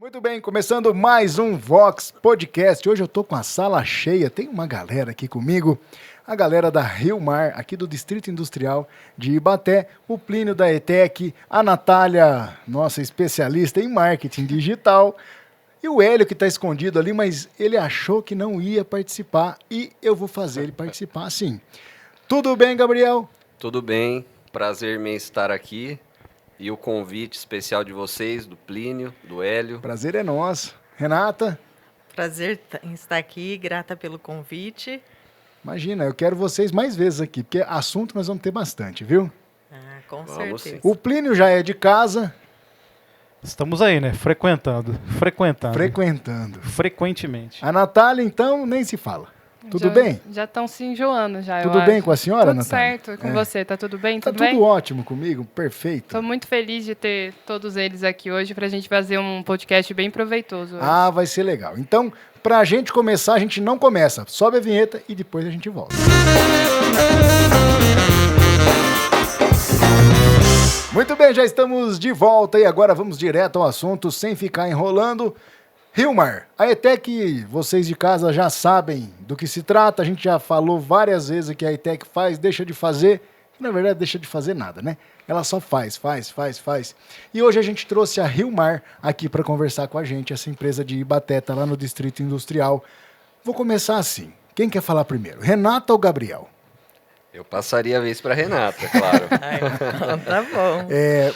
Muito bem, começando mais um Vox Podcast. Hoje eu tô com a sala cheia, tem uma galera aqui comigo, a galera da Rio Mar, aqui do Distrito Industrial de Ibaté, o Plínio da ETEC, a Natália, nossa especialista em marketing digital, e o Hélio que está escondido ali, mas ele achou que não ia participar e eu vou fazer ele participar sim. Tudo bem, Gabriel? Tudo bem, prazer em estar aqui. E o convite especial de vocês, do Plínio, do Hélio. Prazer é nosso. Renata? Prazer em estar aqui, grata pelo convite. Imagina, eu quero vocês mais vezes aqui, porque assunto nós vamos ter bastante, viu? Com Vamos certeza. O Plínio já é de casa. Estamos aí, né? Frequentando. Frequentemente. A Natália, então, nem se fala. Tudo bem? Já estão se enjoando já, Tudo bem com a senhora, tudo Natália? certo com você, tá tudo bem? Tá Tudo bem? tudo ótimo comigo, perfeito. Estou muito feliz de ter todos eles aqui hoje para a gente fazer um podcast bem proveitoso hoje. Ah, vai ser legal. Então, pra gente começar, a gente não começa. Sobe a vinheta e depois a gente volta. Muito bem, já estamos de volta e agora vamos direto ao assunto, sem ficar enrolando. Rio Mar, a ETEC, vocês de casa já sabem do que se trata, a gente já falou várias vezes que a ETEC faz, deixa de fazer, na verdade deixa de fazer nada, né? Ela só faz. E hoje a gente trouxe a Rio Mar aqui para conversar com a gente, essa empresa de Ibaté, tá lá no Distrito Industrial. Vou começar assim, quem quer falar primeiro, Renata ou Gabriel? Eu passaria a vez para Renata, claro. Então, tá bom.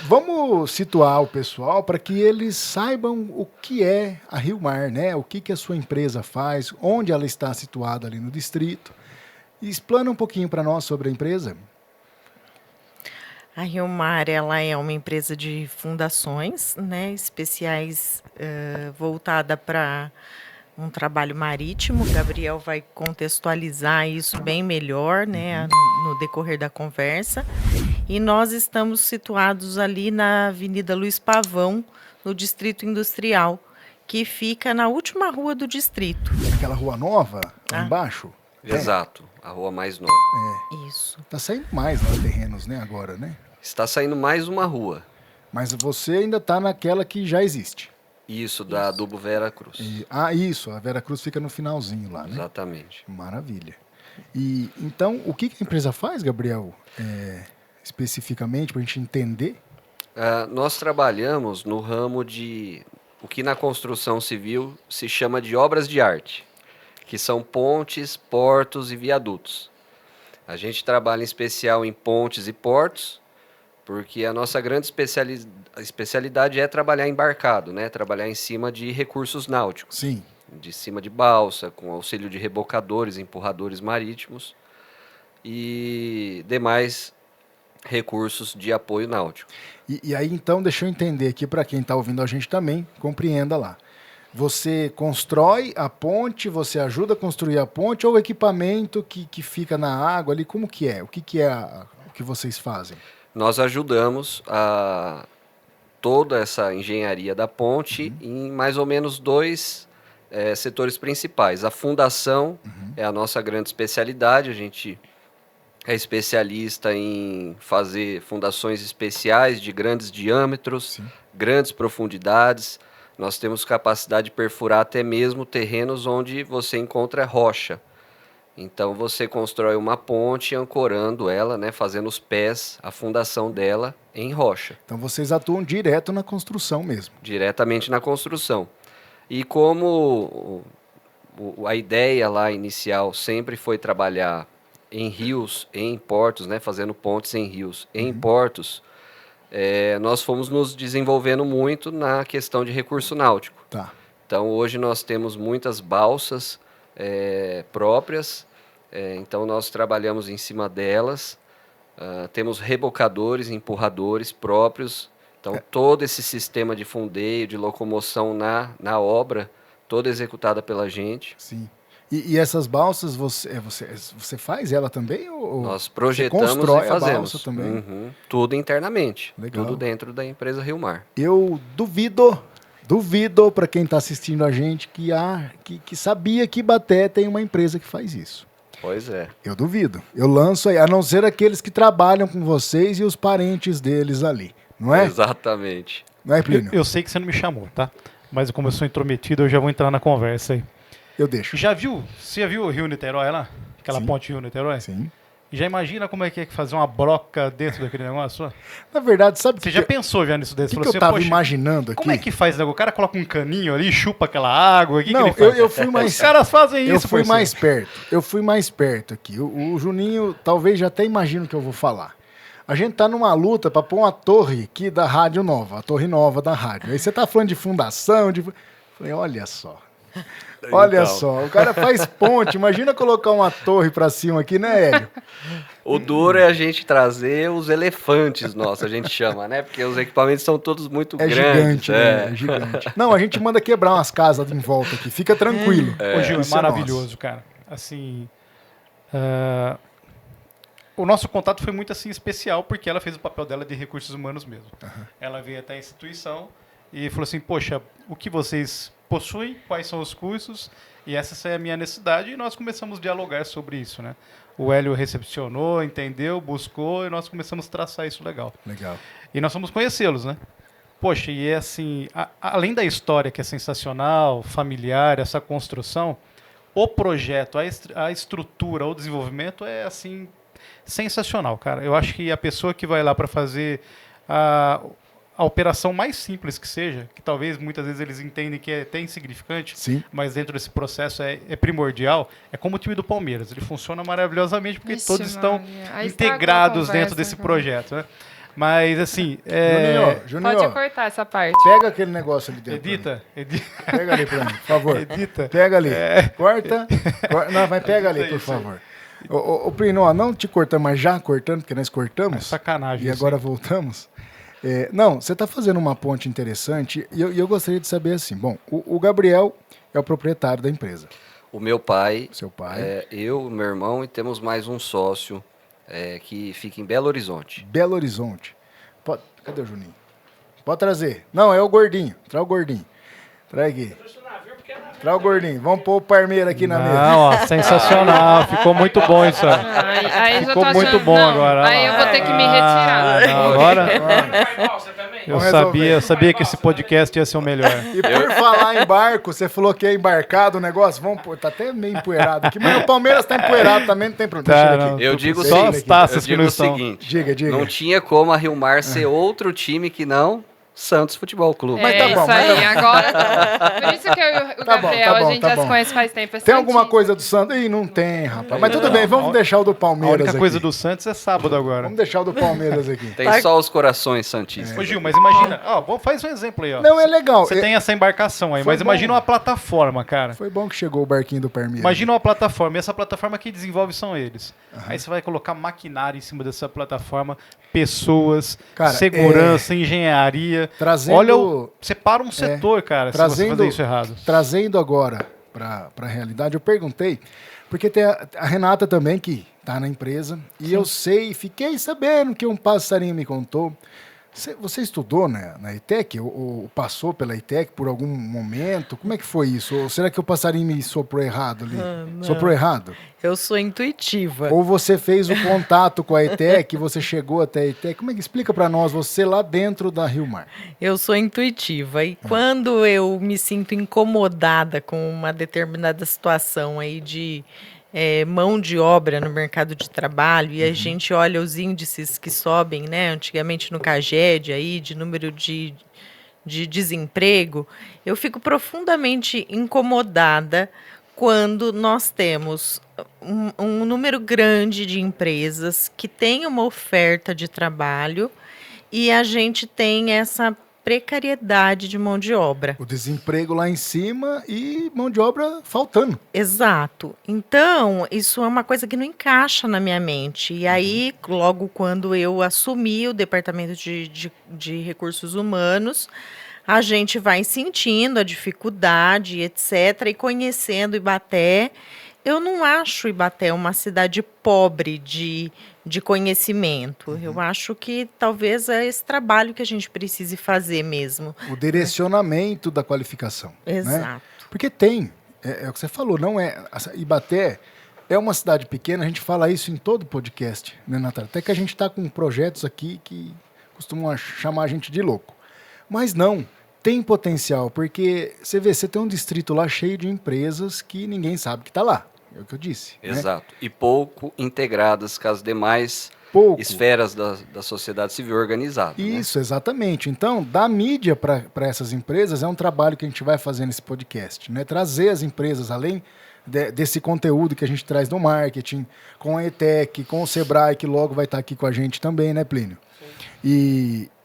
Vamos situar o pessoal para que eles saibam o que é a Rio Mar, né? O que a sua empresa faz, onde ela está situada ali no distrito. E explana um pouquinho para nós sobre a empresa. A Rio Mar, ela é uma empresa de fundações, né, especiais, voltada para um trabalho marítimo. O Gabriel vai contextualizar isso bem melhor, né, no decorrer da conversa. E nós estamos situados ali na Avenida Luiz Pavão, no Distrito Industrial, que fica na última rua do distrito. Aquela rua nova, lá embaixo. Exato, a rua mais nova. Isso. Tá saindo mais lá terrenos, né, agora, né? Está saindo mais uma rua. Mas você ainda tá naquela que já existe. Isso, da Adubo Vera Cruz. Isso, a Vera Cruz fica no finalzinho lá, né? Exatamente. Maravilha. E então, o que a empresa faz, Gabriel, especificamente, para a gente entender? Nós trabalhamos no ramo de o que na construção civil se chama de obras de arte, que são pontes, portos e viadutos. A gente trabalha em especial em pontes e portos, porque a nossa grande especialidade é trabalhar embarcado, né? Trabalhar em cima de recursos náuticos. Sim. De cima de balsa, com auxílio de rebocadores, empurradores marítimos e demais recursos de apoio náutico. E aí, então, deixa eu entender aqui, para quem está ouvindo a gente também, compreenda lá. Você constrói a ponte, você ajuda a construir a ponte, ou o equipamento que fica na água ali, como que é? O que é o que vocês fazem? Nós ajudamos a toda essa engenharia da ponte em mais ou menos dois setores principais. A fundação é a nossa grande especialidade, a gente é especialista em fazer fundações especiais de grandes diâmetros, grandes profundidades. Nós temos capacidade de perfurar até mesmo terrenos onde você encontra rocha. Então você constrói uma ponte ancorando ela, né, fazendo os pés, a fundação dela em rocha. Então vocês atuam direto na construção mesmo. Diretamente na construção. E como a ideia lá inicial sempre foi trabalhar em rios, em portos, né, fazendo pontes em rios, em portos, nós fomos nos desenvolvendo muito na questão de recurso náutico. Tá. Então hoje nós temos muitas balsas próprias, então nós trabalhamos em cima delas, temos rebocadores, empurradores próprios, então todo esse sistema de fundeio, de locomoção na obra, toda executada pela gente. Sim. E essas balsas, você faz ela também? Ou nós projetamos você constrói e fazemos. A balsa também? Tudo internamente, Legal. tudo dentro da empresa Rio Mar. Eu duvido para quem está assistindo a gente que sabia que Ibaté tem uma empresa que faz isso. Pois é. Eu duvido. Eu lanço aí, a não ser aqueles que trabalham com vocês e os parentes deles ali, não é? Exatamente. Não é, Plínio? Eu sei que você não me chamou, tá? mas como eu sou intrometido, eu já vou entrar na conversa aí. Eu deixo. Você já viu o Rio Niterói lá? Aquela Sim. ponte Rio Niterói? Sim. Já imagina como é que fazer uma broca dentro daquele negócio? Na verdade, sabe Você já pensou já nisso daí? o Você que falou eu tava "Poxa, imaginando aqui? como é que faz, né? O cara coloca um caninho ali, chupa aquela água. O que Não, que ele faz? eu fui mais... Os caras fazem Eu isso, fui parceiro. mais perto. Eu fui mais perto aqui. O Juninho talvez já até imagine o que eu vou falar. A gente tá numa luta pra pôr uma torre aqui da Rádio Nova, a torre nova da rádio. Aí você tá falando de fundação, de... Falei, olha só. Olha Então. só, o cara faz ponte. Imagina colocar uma torre pra cima aqui, né, Hélio? O duro é a gente trazer os elefantes nossos, a gente chama, né? Porque os equipamentos são todos muito É grandes. gigante, né? É gigante. Não, a gente manda quebrar umas casas em volta aqui. Fica tranquilo. Ô, Gil, é Isso maravilhoso, cara. Assim, o nosso contato foi muito assim especial porque ela fez o papel dela de recursos humanos mesmo. Ela veio até a instituição e falou assim, poxa, o que vocês possuem, quais são os cursos, e essa é a minha necessidade, e nós começamos a dialogar sobre isso, né? O Hélio recepcionou, entendeu, buscou, e nós começamos a traçar isso legal. Legal. E nós fomos conhecê-los, né? Poxa, e é assim, além da história que é sensacional, familiar, essa construção, o projeto, a estrutura, o desenvolvimento é assim sensacional, cara. Eu acho que a pessoa que vai lá para fazer a operação mais simples que seja, que talvez muitas vezes eles entendem que é até insignificante, Sim. mas dentro desse processo é primordial, é como o time do Palmeiras. Ele funciona maravilhosamente porque Vixe, todos estão Maria. Aí estragou a integrados conversa, dentro desse cara. projeto, né? Mas assim, Juninho, Pode cortar essa parte. pega aquele negócio ali dentro. edita. Pega ali pra mim, por favor. Edita. Pega ali. Corta. Não, vai pega ali, por Isso aí. favor. Ô Plínio, ó, não te cortando, mas já cortando, porque nós cortamos. É sacanagem E isso, agora hein? voltamos. Não, você está fazendo uma ponte interessante e eu gostaria de saber assim. Bom, o Gabriel é o proprietário da empresa. O meu pai, Seu pai. eu, meu irmão e temos mais um sócio que fica em Belo Horizonte. Belo Horizonte. Cadê o Juninho? Pode trazer. Não, é o gordinho. Traz o gordinho. Traz aqui. Traz o gordinho. Vamos pôr o Parmeira aqui na mesa. Não, ó, sensacional. Ficou muito bom isso aí. Aí já Ficou tô muito achando- bom não, agora. Aí eu vou ter que me retirar. Não, agora eu Vamos resolver. sabia que esse podcast ia ser o melhor. E por falar em barco, você falou que é embarcado o negócio. Vamos pôr, tá até meio empoeirado aqui. Mas o Palmeiras tá empoeirado também, não tem problema. Tá, Deixa ele não. aqui. Eu digo, Só as taças que digo não o estão. seguinte, Diga. não tinha como a Rio Mar ser outro time que não Santos Futebol Clube. Mas tá bom, isso mas aí, tá agora tá. Por isso que eu e o Tá bom, Gabriel, tá bom, a gente tá já bom. se conhece faz tempo. Tem alguma coisa do Santos? Ih, não tem, rapaz. Mas tudo bem, vamos deixar o do A Palmeiras única coisa aqui. do Santos é sábado agora. Vamos deixar o do Palmeiras aqui. Tem só os corações santistas. Ô Gil, mas imagina, faz um exemplo aí, ó. Não, é legal. Você tem essa embarcação aí, Foi mas bom. imagina uma plataforma, cara. Foi bom que chegou o barquinho do Palmeiras. Imagina uma plataforma, e essa plataforma que desenvolve são eles. Aí você vai colocar maquinário em cima dessa plataforma, pessoas, Cara, segurança, engenharia. Trazendo- Olha, você para um setor, cara, se você trazendo, fazer isso errado. Trazendo agora para a realidade, eu perguntei, porque tem a Renata também, que tá na empresa, e eu sei, fiquei sabendo que um passarinho me contou. Você estudou na ETEC? Ou passou pela ETEC por algum momento? Como é que foi isso? Ou será que o passarinho me soprou errado ali? não. Soprou errado? Eu sou intuitiva. Ou você fez o contato com a ETEC, você chegou até a ETEC? Como é que explica para nós, você lá dentro da Rio Mar? Eu sou intuitiva e quando eu me sinto incomodada com uma determinada situação aí de mão de obra no mercado de trabalho e a gente olha os índices que sobem, né, antigamente no CAGED aí de número de desemprego, eu fico profundamente incomodada quando nós temos um número grande de empresas que têm uma oferta de trabalho e a gente tem essa precariedade de mão de obra. O desemprego lá em cima e mão de obra faltando. Exato. Então, isso é uma coisa que não encaixa na minha mente. E aí, logo quando eu assumi o departamento de recursos humanos, a gente vai sentindo a dificuldade, etc., e conhecendo Ibaté. Eu não acho Ibaté uma cidade pobre de conhecimento. Eu acho que talvez é esse trabalho que a gente precise fazer mesmo. O direcionamento da qualificação. Né? Exato. Porque tem, é o que você falou, não é. Ibaté é uma cidade pequena, a gente fala isso em todo podcast, né, Natália? Até que a gente está com projetos aqui que costumam chamar a gente de louco. Mas não, tem potencial, porque você vê, você tem um distrito lá cheio de empresas que ninguém sabe que está lá. É o que eu disse. Né? Exato. E pouco integradas com as demais esferas da sociedade civil organizada. Isso, né? Exatamente. Então, dar mídia para essas empresas é um trabalho que a gente vai fazer nesse podcast. Né? Trazer as empresas, além desse conteúdo que a gente traz no marketing, com a ETEC, com o Sebrae, que logo vai estar aqui com a gente também, né, Plínio?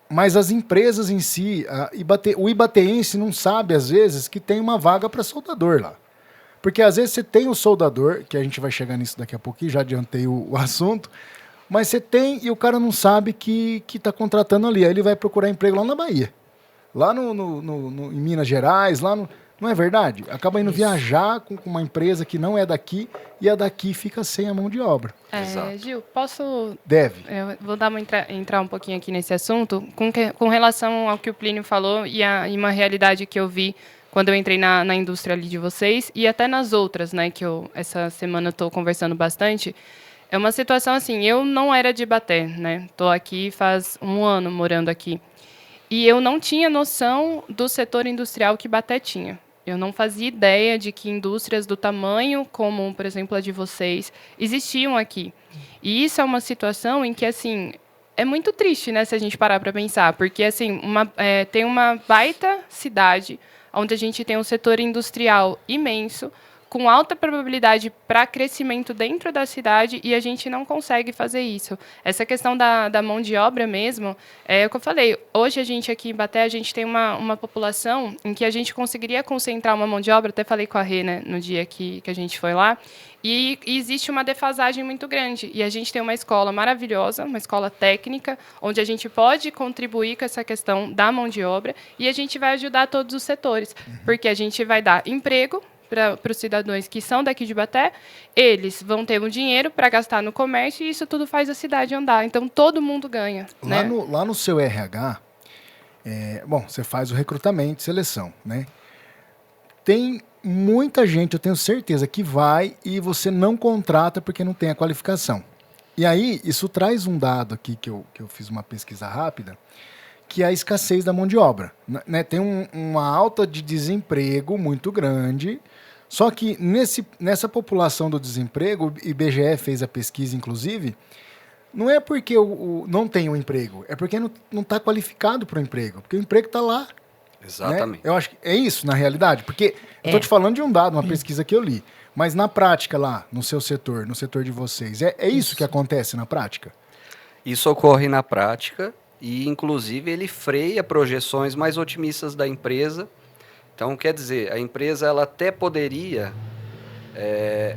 Mas as empresas em si, o ibateense não sabe, às vezes, que tem uma vaga para soldador lá. Porque às vezes você tem o soldador, que a gente vai chegar nisso daqui a pouquinho, já adiantei o assunto, mas você tem e o cara não sabe que está contratando ali. Aí ele vai procurar emprego lá na Bahia, lá em Minas Gerais, não é verdade? Acaba indo viajar com uma empresa que não é daqui e a daqui fica sem a mão de obra. Gil, posso... Deve. Eu vou entrar um pouquinho aqui nesse assunto com relação ao que o Plínio falou e uma realidade que eu vi quando eu entrei na indústria ali de vocês e até nas outras, né, que essa semana estou conversando bastante. É uma situação assim, eu não era de Ibaté, né? Estou aqui faz 1 ano morando aqui. E eu não tinha noção do setor industrial que Ibaté tinha. Eu não fazia ideia de que indústrias do tamanho como, por exemplo, a de vocês, existiam aqui. E isso é uma situação em que, assim, é muito triste, né, se a gente parar para pensar. Porque, assim, tem uma baita cidade onde a gente tem um setor industrial imenso, com alta probabilidade para crescimento dentro da cidade e a gente não consegue fazer isso. Essa questão da mão de obra mesmo, é o que eu falei, hoje a gente aqui em Ibaté, a gente tem uma população em que a gente conseguiria concentrar uma mão de obra, até falei com a Rê, né, no dia que a gente foi lá, e existe uma defasagem muito grande. E a gente tem uma escola maravilhosa, uma escola técnica, onde a gente pode contribuir com essa questão da mão de obra e a gente vai ajudar todos os setores, porque a gente vai dar emprego para os cidadãos que são daqui de Ibaté, eles vão ter um dinheiro para gastar no comércio e isso tudo faz a cidade andar. Então, todo mundo ganha. Lá no seu RH, você faz o recrutamento, seleção, né? Tem muita gente, eu tenho certeza, que vai e você não contrata porque não tem a qualificação. E aí, isso traz um dado aqui que eu fiz uma pesquisa rápida, que é a escassez da mão de obra. Né? Tem uma alta de desemprego muito grande, só que nessa população do desemprego, o IBGE fez a pesquisa, inclusive, não é porque não tem um emprego, é porque não está qualificado para o emprego, porque o emprego está lá. Exatamente. Né? Eu acho que é isso, na realidade, porque eu estou te falando de um dado, uma pesquisa que eu li, mas na prática lá, no seu setor, no setor de vocês, é isso que acontece na prática? Isso ocorre na prática e, inclusive, ele freia projeções mais otimistas da empresa. Então, quer dizer, a empresa ela até poderia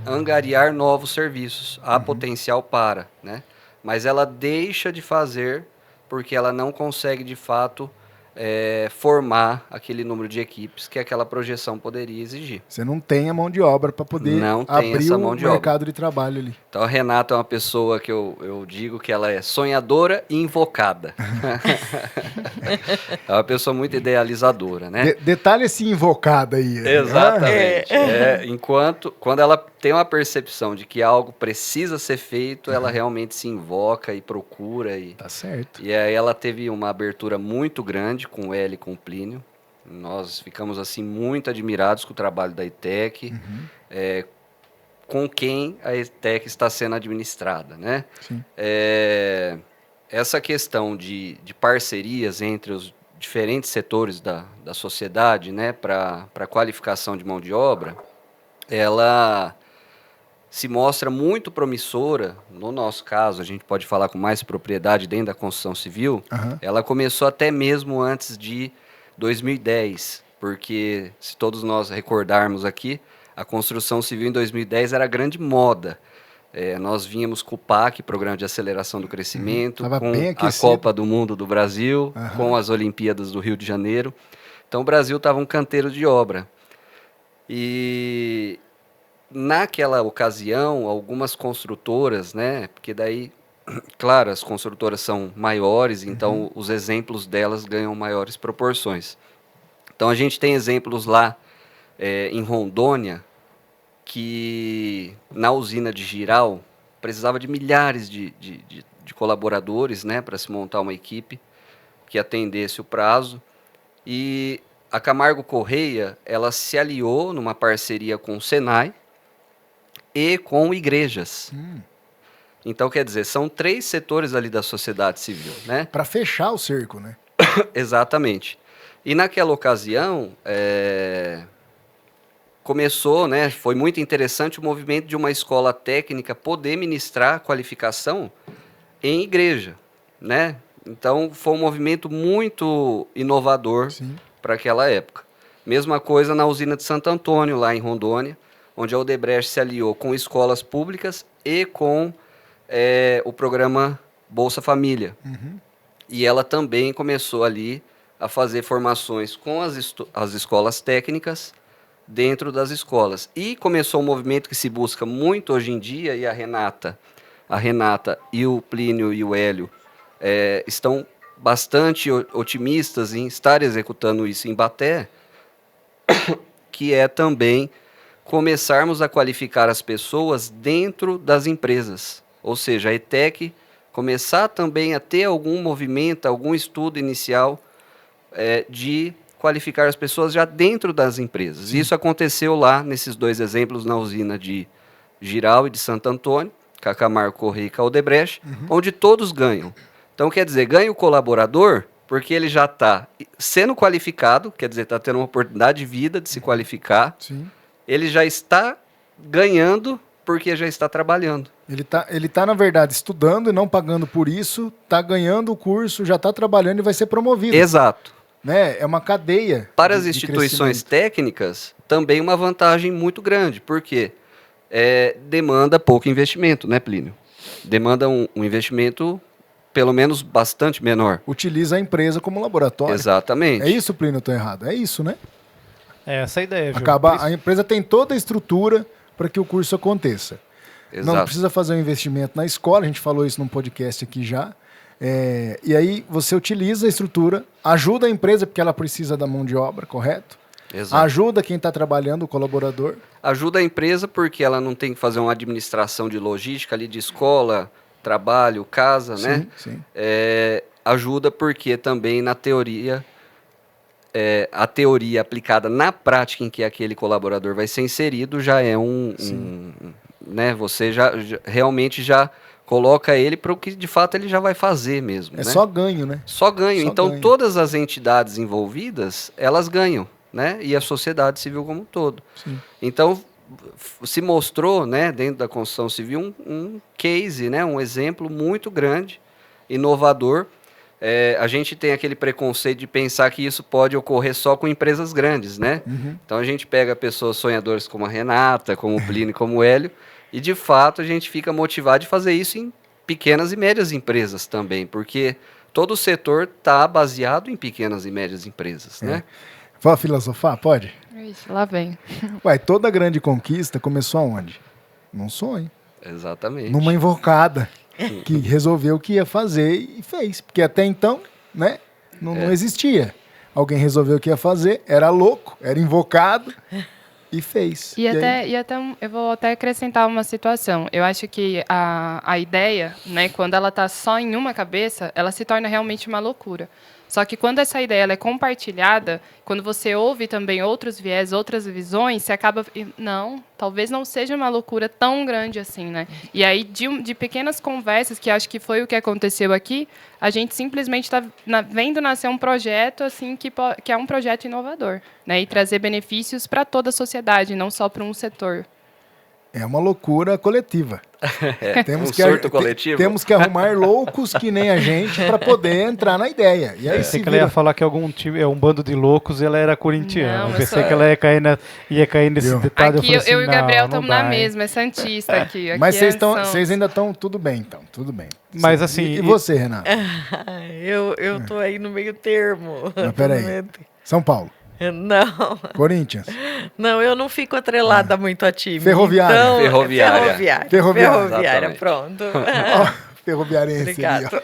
angariar novos serviços, há potencial para, né? Mas ela deixa de fazer porque ela não consegue, de fato, formar aquele número de equipes que aquela projeção poderia exigir. Você não tem a mão de obra para poder abrir o mercado de trabalho ali. Então, a Renata é uma pessoa que eu digo que ela é sonhadora e invocada. É uma pessoa muito idealizadora, né? Detalhe esse invocada aí. Exatamente. Quando ela tem uma percepção de que algo precisa ser feito, ela realmente se invoca e procura. Tá certo. E aí ela teve uma abertura muito grande com o Hélio e com o Plínio. Nós ficamos assim muito admirados com o trabalho da ETEC, com quem a ETEC está sendo administrada, né? Sim. Essa questão de parcerias entre os diferentes setores da sociedade, né, para a qualificação de mão de obra, ela se mostra muito promissora. No nosso caso, a gente pode falar com mais propriedade dentro da construção civil, ela começou até mesmo antes de 2010, porque se todos nós recordarmos aqui, a construção civil em 2010 era a grande moda. Nós vínhamos com o PAC, Programa de Aceleração do Crescimento, com a Copa do Mundo do Brasil, com as Olimpíadas do Rio de Janeiro. Então o Brasil estava um canteiro de obra. E naquela ocasião, algumas construtoras, né, porque daí, claro, as construtoras são maiores, então os exemplos delas ganham maiores proporções. Então a gente tem exemplos lá em Rondônia, que na usina de Jirau precisava de milhares de colaboradores, né, para se montar uma equipe que atendesse o prazo. E a Camargo Correia, ela se aliou numa parceria com o Senai e com igrejas. Então, quer dizer, são 3 setores ali da sociedade civil, né? Para fechar o cerco, né? Exatamente. E naquela ocasião, começou, né, foi muito interessante o movimento de uma escola técnica poder ministrar qualificação em igreja, né? Então, foi um movimento muito inovador para aquela época. Mesma coisa na usina de Santo Antônio, lá em Rondônia, onde a Odebrecht se aliou com escolas públicas e com o programa Bolsa Família. E ela também começou ali a fazer formações com as escolas técnicas dentro das escolas. E começou um movimento que se busca muito hoje em dia, e a Renata e o Plínio e o Hélio estão bastante otimistas em estar executando isso em Baté, que é também começarmos a qualificar as pessoas dentro das empresas. Ou seja, a ETEC começar também a ter algum movimento, algum estudo inicial de qualificar as pessoas já dentro das empresas. Isso aconteceu lá, nesses 2 exemplos, na usina de Giral e de Santo Antônio, com a Camargo Correia e com a Odebrecht, onde todos ganham. Então, quer dizer, ganha o colaborador, porque ele já está sendo qualificado, quer dizer, está tendo uma oportunidade de vida de se qualificar. Ele já está ganhando, porque já está trabalhando. Ele tá, na verdade, estudando e não pagando por isso, está ganhando o curso, já está trabalhando e vai ser promovido. Exato. Né? É uma cadeia. Para as instituições técnicas, também uma vantagem muito grande, porque demanda pouco investimento, né, Plínio? Demanda um investimento, pelo menos, bastante menor. Utiliza a empresa como laboratório. Exatamente. É isso, Plínio, eu estou errado? É isso, né? É essa a ideia, viu? A empresa tem toda a estrutura para que o curso aconteça. Exato. Não precisa fazer um investimento na escola, a gente falou isso num podcast aqui já. E aí você utiliza a estrutura, ajuda a empresa porque ela precisa da mão de obra, correto? Exato. Ajuda quem está trabalhando, o colaborador. Ajuda a empresa porque ela não tem que fazer uma administração de logística ali de escola, trabalho, casa, né? Sim. Ajuda porque também na teoria, a teoria aplicada na prática em que aquele colaborador vai ser inserido já é né? Você realmente já coloca ele para o que de fato ele já vai fazer mesmo. É, né? Só ganho, né? Só ganho. Só então ganho. Todas as entidades envolvidas, elas ganham, né? E a sociedade civil como um todo. Sim. Então se mostrou, né, dentro da construção civil um case, né, um exemplo muito grande, inovador. A gente tem aquele preconceito de pensar que isso pode ocorrer só com empresas grandes, né? Então a gente pega pessoas sonhadoras como a Renata, como o Plínio, como o Hélio, e de fato a gente fica motivado de fazer isso em pequenas e médias empresas também, porque todo o setor está baseado em pequenas e médias empresas, né? Vou filosofar? Pode? Ixi, lá vem. Ué, toda grande conquista começou aonde? Num sonho. Exatamente. Numa invocada que resolveu o que ia fazer e fez. Porque até então, né, não existia. Alguém resolveu o que ia fazer, era louco, era invocado e fez. E até eu vou até acrescentar uma situação. Eu acho que a ideia, né, quando ela está só em uma cabeça, ela se torna realmente uma loucura. Só que quando essa ideia ela é compartilhada, quando você ouve também outros viés, outras visões, você acaba... Não, talvez não seja uma loucura tão grande assim, né? E aí, de pequenas conversas, que acho que foi o que aconteceu aqui, a gente simplesmente está vendo nascer um projeto assim que é um projeto inovador, né? E trazer benefícios para toda a sociedade, não só para um setor. É uma loucura coletiva. Temos surto coletivo. Temos que arrumar loucos que nem a gente para poder entrar na ideia. E aí Pensei que ela ia falar que algum time, um bando de loucos e ela era corintiana. Pensei que ela ia cair nesse detalhe. Aqui eu e o Gabriel estamos na mesma, é santista aqui. Mas vocês ainda estão tudo bem, então. Tudo bem. Mas assim... E você, Renata? Eu tô aí no meio termo. Mas peraí. São Paulo. Não. Corinthians. Não, eu não fico atrelada muito a time. Ferroviária. Então, Ferroviária, pronto. Ferroviarense. Obrigado.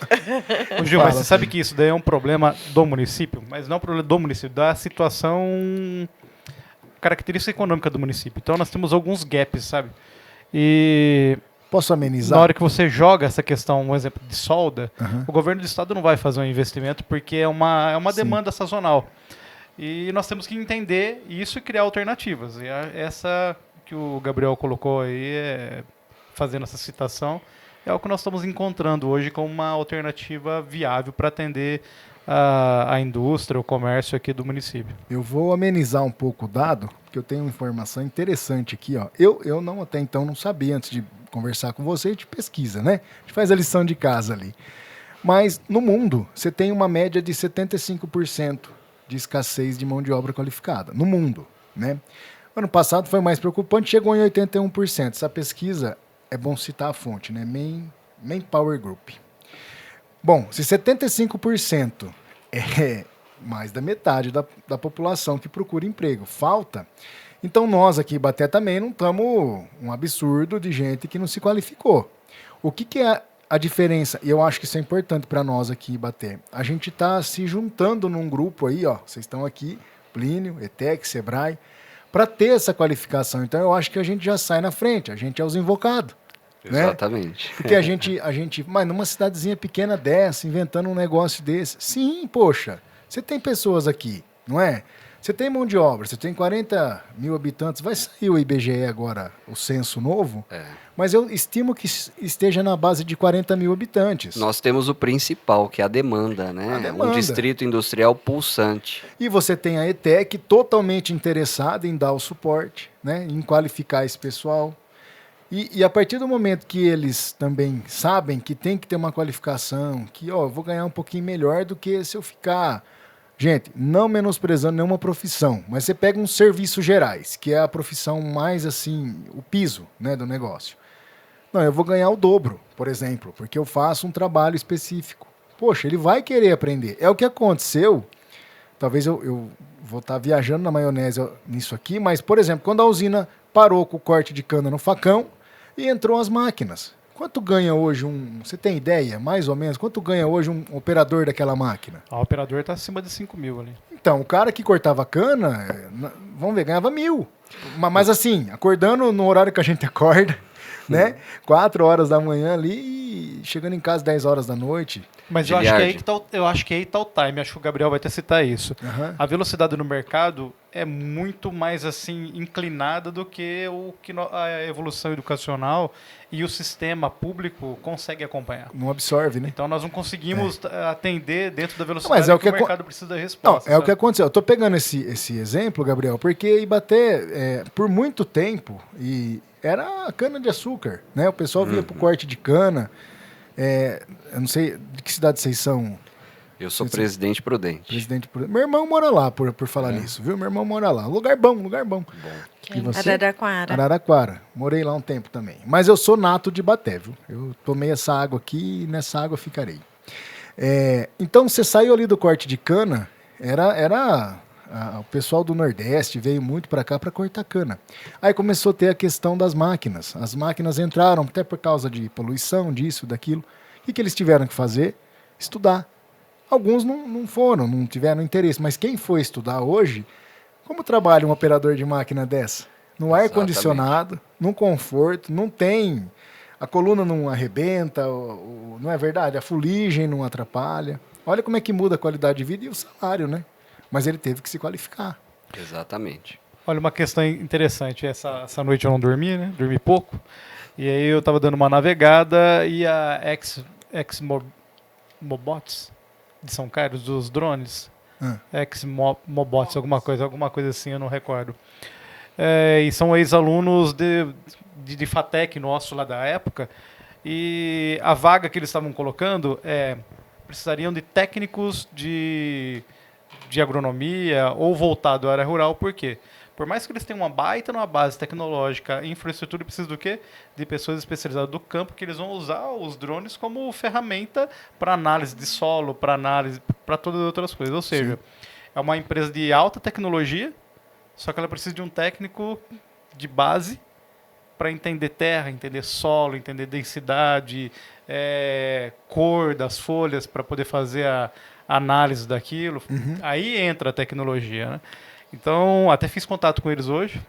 Ô, Gil, mas você sabe que isso daí é um problema do município, mas não é um problema do município, da situação característica econômica do município. Então nós temos alguns gaps, sabe? E posso amenizar? na hora que você joga essa questão, um exemplo de solda, o governo do estado não vai fazer um investimento porque é uma demanda sazonal. E nós temos que entender isso e criar alternativas. E essa que o Gabriel colocou aí, fazendo essa citação, é o que nós estamos encontrando hoje como uma alternativa viável para atender a indústria, o comércio aqui do município. Eu vou amenizar um pouco o dado, porque eu tenho uma informação interessante aqui. Ó. Eu não até então não sabia, antes de conversar com você, a gente pesquisa, né? A gente faz a lição de casa ali. Mas no mundo, você tem uma média de 75% de escassez de mão de obra qualificada. No mundo, né? Ano passado foi mais preocupante, chegou em 81%. Essa pesquisa, é bom citar a fonte, né? Manpower Group. Bom, se 75% é mais da metade da população que procura emprego, falta, então nós aqui em Ibaté também não estamos um absurdo de gente que não se qualificou. O que é a diferença? E eu acho que isso é importante para nós aqui em Ibaté. A gente está se juntando num grupo aí, ó, vocês estão aqui, Plínio, ETEC, Sebrae, para ter essa qualificação. Então eu acho que a gente já sai na frente, a gente é os invocados. Exatamente. Né? Porque a gente, mas numa cidadezinha pequena dessa, inventando um negócio desse, sim, poxa, você tem pessoas aqui, não é? Você tem mão de obra, você tem 40 mil habitantes, vai sair o IBGE agora, o censo novo, mas eu estimo que esteja na base de 40 mil habitantes. Nós temos o principal, que é a demanda, né? A demanda. Um distrito industrial pulsante. E você tem a ETEC totalmente interessada em dar o suporte, né? Em qualificar esse pessoal. E a partir do momento que eles também sabem que tem que ter uma qualificação, que eu vou ganhar um pouquinho melhor do que se eu ficar... Gente, não menosprezando nenhuma profissão, mas você pega uns serviços gerais, que é a profissão mais assim, o piso, né, do negócio. Não, eu vou ganhar o dobro, por exemplo, porque eu faço um trabalho específico. Poxa, ele vai querer aprender. É o que aconteceu, talvez eu vou estar viajando na maionese nisso aqui, mas, por exemplo, quando a usina parou com o corte de cana no facão e entrou as máquinas. Quanto ganha hoje você tem ideia, mais ou menos, quanto ganha hoje um operador daquela máquina? O operador está acima de 5 mil ali. Então, o cara que cortava cana, vamos ver, ganhava 1.000. Mas assim, acordando no horário que a gente acorda, né? 4 horas da manhã ali e chegando em casa 10 horas da noite. Mas eu acho que aí tá o time, acho que o Gabriel vai até citar isso. Uhum. A velocidade no mercado é muito mais assim inclinada do que a evolução educacional e o sistema público consegue acompanhar. Não absorve, né? Então nós não conseguimos atender dentro da velocidade mas que o mercado precisa da resposta. Não, é o que aconteceu. Eu tô pegando esse exemplo, Gabriel, porque Ibaté, por muito tempo, e era cana de açúcar, né? O pessoal via pro corte de cana. Eu não sei de que cidade vocês são. Eu sou Presidente Prudente. Meu irmão mora lá, por falar nisso, viu? Meu irmão mora lá. Lugar bom. E você? Araraquara. Morei lá um tempo também. Mas eu sou nato de Ibaté, viu? Eu tomei essa água aqui e nessa água ficarei. Então, você saiu ali do corte de cana, o pessoal do Nordeste veio muito para cá para cortar cana. Aí começou a ter a questão das máquinas. As máquinas entraram até por causa de poluição, disso, daquilo. O que eles tiveram que fazer? Estudar. Alguns não foram, não tiveram interesse. Mas quem foi estudar hoje, como trabalha um operador de máquina dessa? No ar-condicionado, num conforto, não tem... A coluna não arrebenta, não é verdade? A fuligem não atrapalha. Olha como é que muda a qualidade de vida e o salário, né? Mas ele teve que se qualificar. Exatamente. Olha, uma questão interessante. Essa noite eu não dormi, né? Dormi pouco. E aí eu estava dando uma navegada e a Mobots de São Carlos, dos drones. Mobots, alguma coisa assim, eu não recordo. E são ex-alunos de FATEC nosso lá da época. E a vaga que eles estavam colocando precisariam de técnicos de agronomia ou voltado à área rural. Por quê? Por mais que eles tenham uma baita numa base tecnológica, infraestrutura, precisa do quê? De pessoas especializadas do campo, que eles vão usar os drones como ferramenta para análise de solo, para análise, para todas as outras coisas. Ou seja, é uma empresa de alta tecnologia, só que ela precisa de um técnico de base para entender terra, entender solo, entender densidade, cor das folhas, para poder fazer a análise daquilo. Aí entra a tecnologia, né? Então, até fiz contato com eles hoje,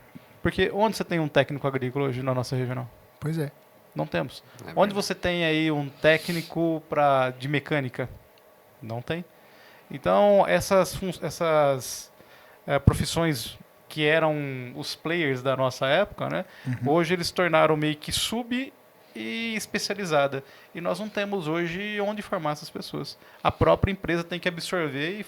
porque onde você tem um técnico agrícola hoje na nossa regional? Pois é. Não temos. Onde você tem aí um técnico de mecânica? Não tem. Então, essas profissões que eram os players da nossa época, né? Hoje eles se tornaram meio que sub e especializada. E nós não temos hoje onde formar essas pessoas. A própria empresa tem que absorver e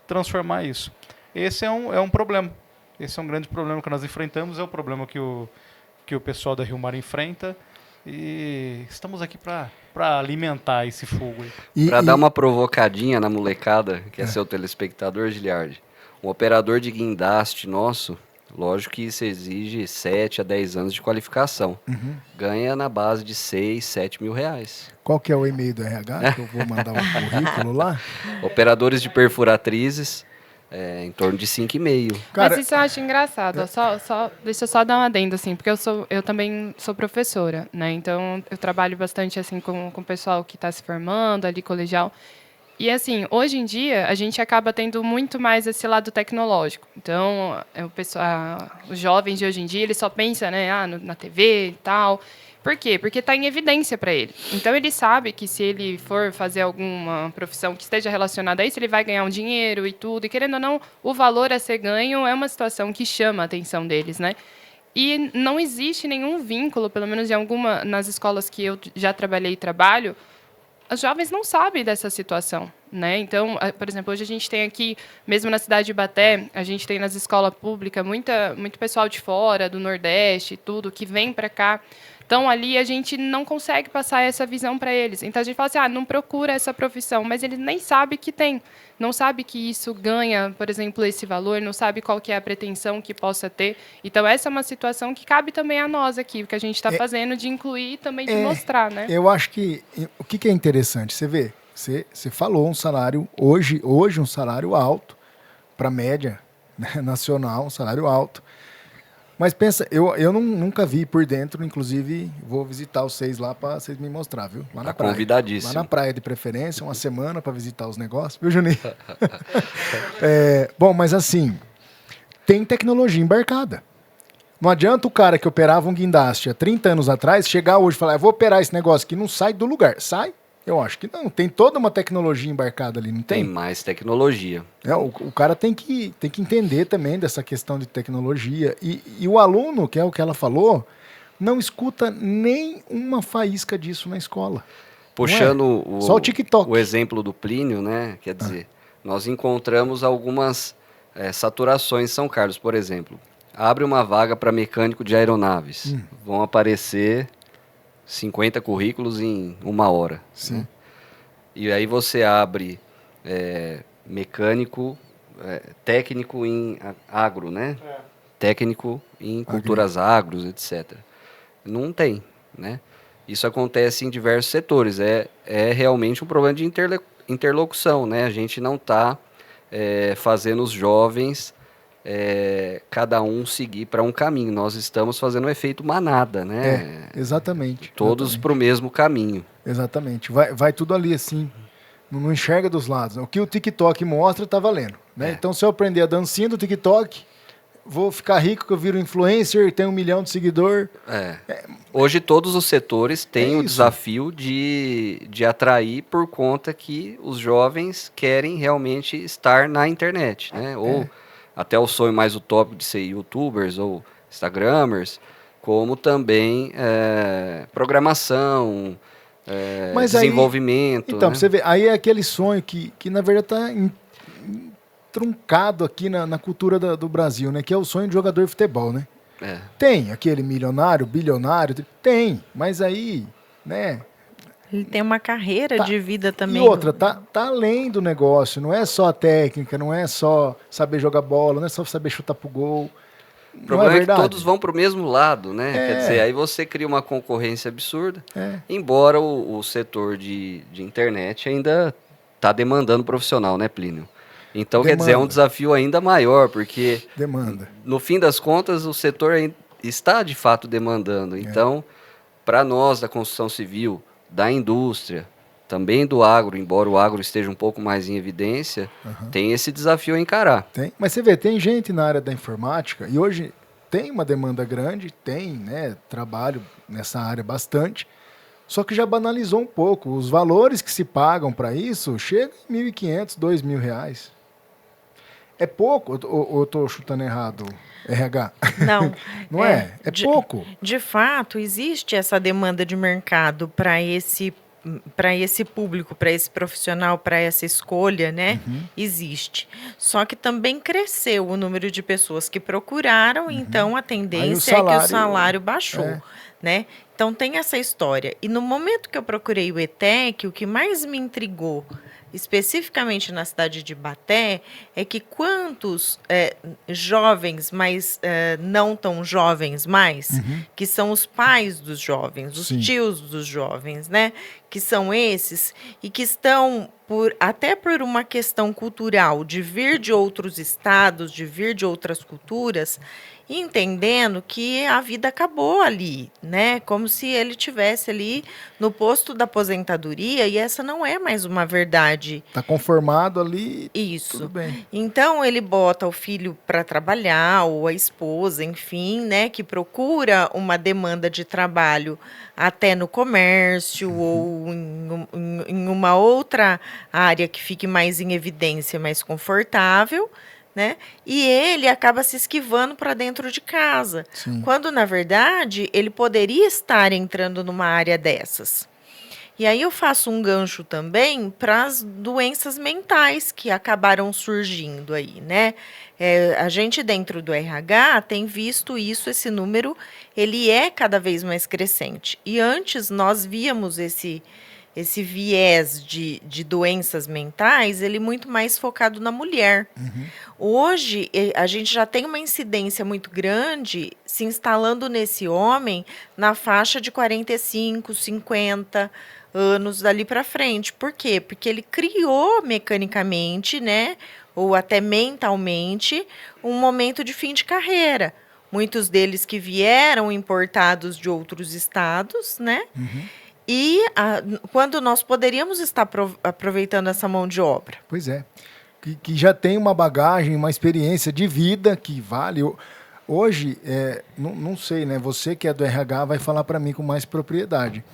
transformar isso. Esse é um problema. Esse é um grande problema que nós enfrentamos, é o problema que o pessoal da Rio Mar enfrenta. E estamos aqui para alimentar esse fogo aí. Para dar uma provocadinha na molecada, que é seu telespectador, Giliardi, um operador de guindaste nosso, lógico que isso exige 7 a 10 anos de qualificação. Ganha na base de 6, 7 mil reais. Qual que é o e-mail do RH que eu vou mandar um currículo lá? Operadores de perfuratrizes, em torno de 5,5. Mas isso eu acho engraçado. Deixa eu só dar um adendo, assim, porque eu também sou professora, né? Então, eu trabalho bastante assim, com o pessoal que está se formando ali, colegial. E, assim, hoje em dia, a gente acaba tendo muito mais esse lado tecnológico. Então, os jovens de hoje em dia, eles só pensam, né, na TV e tal. Por quê? Porque está em evidência para ele. Então, ele sabe que se ele for fazer alguma profissão que esteja relacionada a isso, ele vai ganhar um dinheiro e tudo. E, querendo ou não, o valor a ser ganho é uma situação que chama a atenção deles, né? E não existe nenhum vínculo, pelo menos nas escolas que eu já trabalhei e trabalho, os jovens não sabem dessa situação, né? Então, por exemplo, hoje a gente tem aqui, mesmo na cidade de Ibaté, a gente tem nas escolas públicas muito pessoal de fora, do Nordeste e tudo, que vem para cá. Então, ali a gente não consegue passar essa visão para eles. Então, a gente fala assim, não procura essa profissão, mas eles nem sabem que tem. Não sabe que isso ganha, por exemplo, esse valor, não sabe qual que é a pretensão que possa ter. Então, essa é uma situação que cabe também a nós aqui, o que a gente está fazendo de incluir e também de mostrar, né? Eu acho que o que é interessante, você vê, você falou um salário, hoje um salário alto, para a média, né, nacional, um salário alto. Mas pensa, eu nunca vi por dentro, inclusive vou visitar vocês lá para vocês me mostrar, viu? Lá na praia. Convidadíssimo. Lá na praia de preferência, uma semana para visitar os negócios, viu, Juninho? Bom, mas assim, tem tecnologia embarcada. Não adianta o cara que operava um guindaste há 30 anos atrás chegar hoje e falar, eu vou operar esse negócio que não sai do lugar. Sai? Eu acho que não. Tem toda uma tecnologia embarcada ali, não tem? Tem mais tecnologia. O cara tem que entender também dessa questão de tecnologia. E o aluno, que é o que ela falou, não escuta nem uma faísca disso na escola. Puxando só o TikTok. O exemplo do Plínio, né? Quer dizer, nós encontramos algumas saturações em São Carlos, por exemplo. Abre uma vaga para mecânico de aeronaves. Vão aparecer 50 currículos em 1 hora. Sim. Né? E aí você abre mecânico, técnico em agro, né? Técnico em culturas agros, etc. Não tem, né? Isso acontece em diversos setores. É realmente um problema de interlocução, né? A gente não está fazendo os jovens cada um seguir para um caminho. Nós estamos fazendo um efeito manada, né? Exatamente. Todos para o mesmo caminho. Exatamente. Vai tudo ali assim. Não enxerga dos lados. O que o TikTok mostra tá valendo. Né? Então, se eu aprender a dancinha do TikTok, vou ficar rico que eu viro influencer, tenho 1 milhão de seguidor. Hoje todos os setores têm o desafio de atrair por conta que os jovens querem realmente estar na internet, né? Ou até o sonho mais utópico de ser youtubers ou instagramers, como também programação, Mas desenvolvimento. Então, né? você vê, aí é aquele sonho que na verdade está truncado aqui na cultura do Brasil, né? Que é o sonho de jogador de futebol, né? Tem aquele milionário, bilionário, tem, mas aí, né? Ele tem uma carreira de vida também. E outra, tá além do negócio, não é só a técnica, não é só saber jogar bola, não é só saber chutar pro gol. O problema é que verdade? todos vão para o mesmo lado, né? Quer dizer, aí você cria uma concorrência absurda, embora o setor de internet ainda está demandando profissional, né, Plínio? Então, quer dizer, é um desafio ainda maior, porque no fim das contas o setor está de fato demandando. Então, para nós da construção civil, da indústria, também do agro, embora o agro esteja um pouco mais em evidência, tem esse desafio a encarar. Tem. Mas você vê, tem gente na área da informática, e hoje tem uma demanda grande, tem, né, trabalho nessa área bastante, só que já banalizou um pouco. Os valores que se pagam para isso chegam em R$ 1.500, R$ 2.000. É pouco ou eu tô chutando errado, RH? Não. Não é? É pouco. De fato, existe essa demanda de mercado para esse público, para esse profissional, para essa escolha, né? Existe. Só que também cresceu o número de pessoas que procuraram, então a tendência é que o salário baixou, né? Então tem essa história. E no momento que eu procurei o ETEC, o que mais me intrigou, especificamente na cidade de Ibaté, é que quantos jovens, mas não tão jovens mais, que são os pais dos jovens, os tios dos jovens, né? Que são esses e que estão, até por uma questão cultural, de vir de outros estados, de vir de outras culturas, entendendo que a vida acabou ali, né? Como se ele tivesse ali no posto da aposentadoria, e essa não é mais uma verdade. Tá conformado ali. Isso. Tudo bem. Então ele bota o filho para trabalhar, ou a esposa, enfim, né, que procura uma demanda de trabalho até no comércio ou em uma outra área que fique mais em evidência, mais confortável, né? E ele acaba se esquivando para dentro de casa, quando na verdade ele poderia estar entrando numa área dessas. E aí eu faço um gancho também para as doenças mentais que acabaram surgindo aí, né? A gente dentro do RH tem visto isso, esse número, ele é cada vez mais crescente. E antes nós víamos esse viés de doenças mentais, ele muito mais focado na mulher. Hoje, a gente já tem uma incidência muito grande se instalando nesse homem na faixa de 45, 50 anos dali para frente. Por quê? Porque ele criou mecanicamente, né, ou até mentalmente, um momento de fim de carreira. Muitos deles que vieram importados de outros estados, né? E quando nós poderíamos estar aproveitando essa mão de obra? Pois é. Que já tem uma bagagem, uma experiência de vida que vale. Hoje, não sei, né? Você que é do RH vai falar para mim com mais propriedade.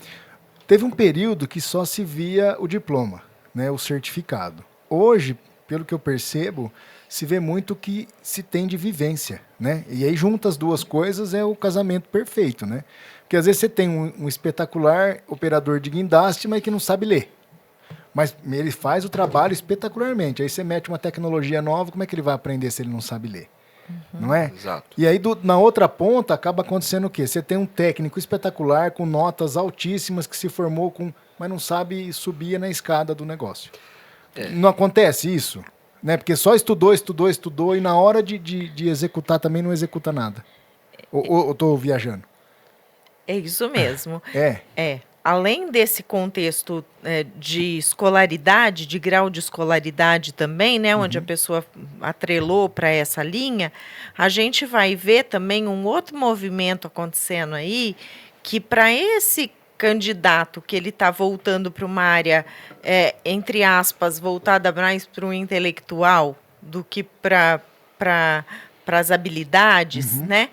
Teve um período que só se via o diploma, né? O certificado. Hoje, pelo que eu percebo, se vê muito que se tem de vivência, né? E aí junta as duas coisas, é o casamento perfeito, né? Porque às vezes você tem um espetacular operador de guindaste, mas que não sabe ler. Mas ele faz o trabalho espetacularmente. Aí você mete uma tecnologia nova, como é que ele vai aprender se ele não sabe ler? Não é? Exato. E aí, na outra ponta, acaba acontecendo o quê? Você tem um técnico espetacular, com notas altíssimas, que se formou mas não sabe subir na escada do negócio. Não acontece isso? Né? Porque só estudou, e na hora de executar também não executa nada. Ou eu estou viajando? É isso mesmo. É. Além desse contexto de escolaridade, de grau de escolaridade também, né, onde a pessoa atrelou para essa linha, a gente vai ver também um outro movimento acontecendo aí, que para esse candidato que ele está voltando para uma área, entre aspas, voltada mais para o intelectual do que para as habilidades, né?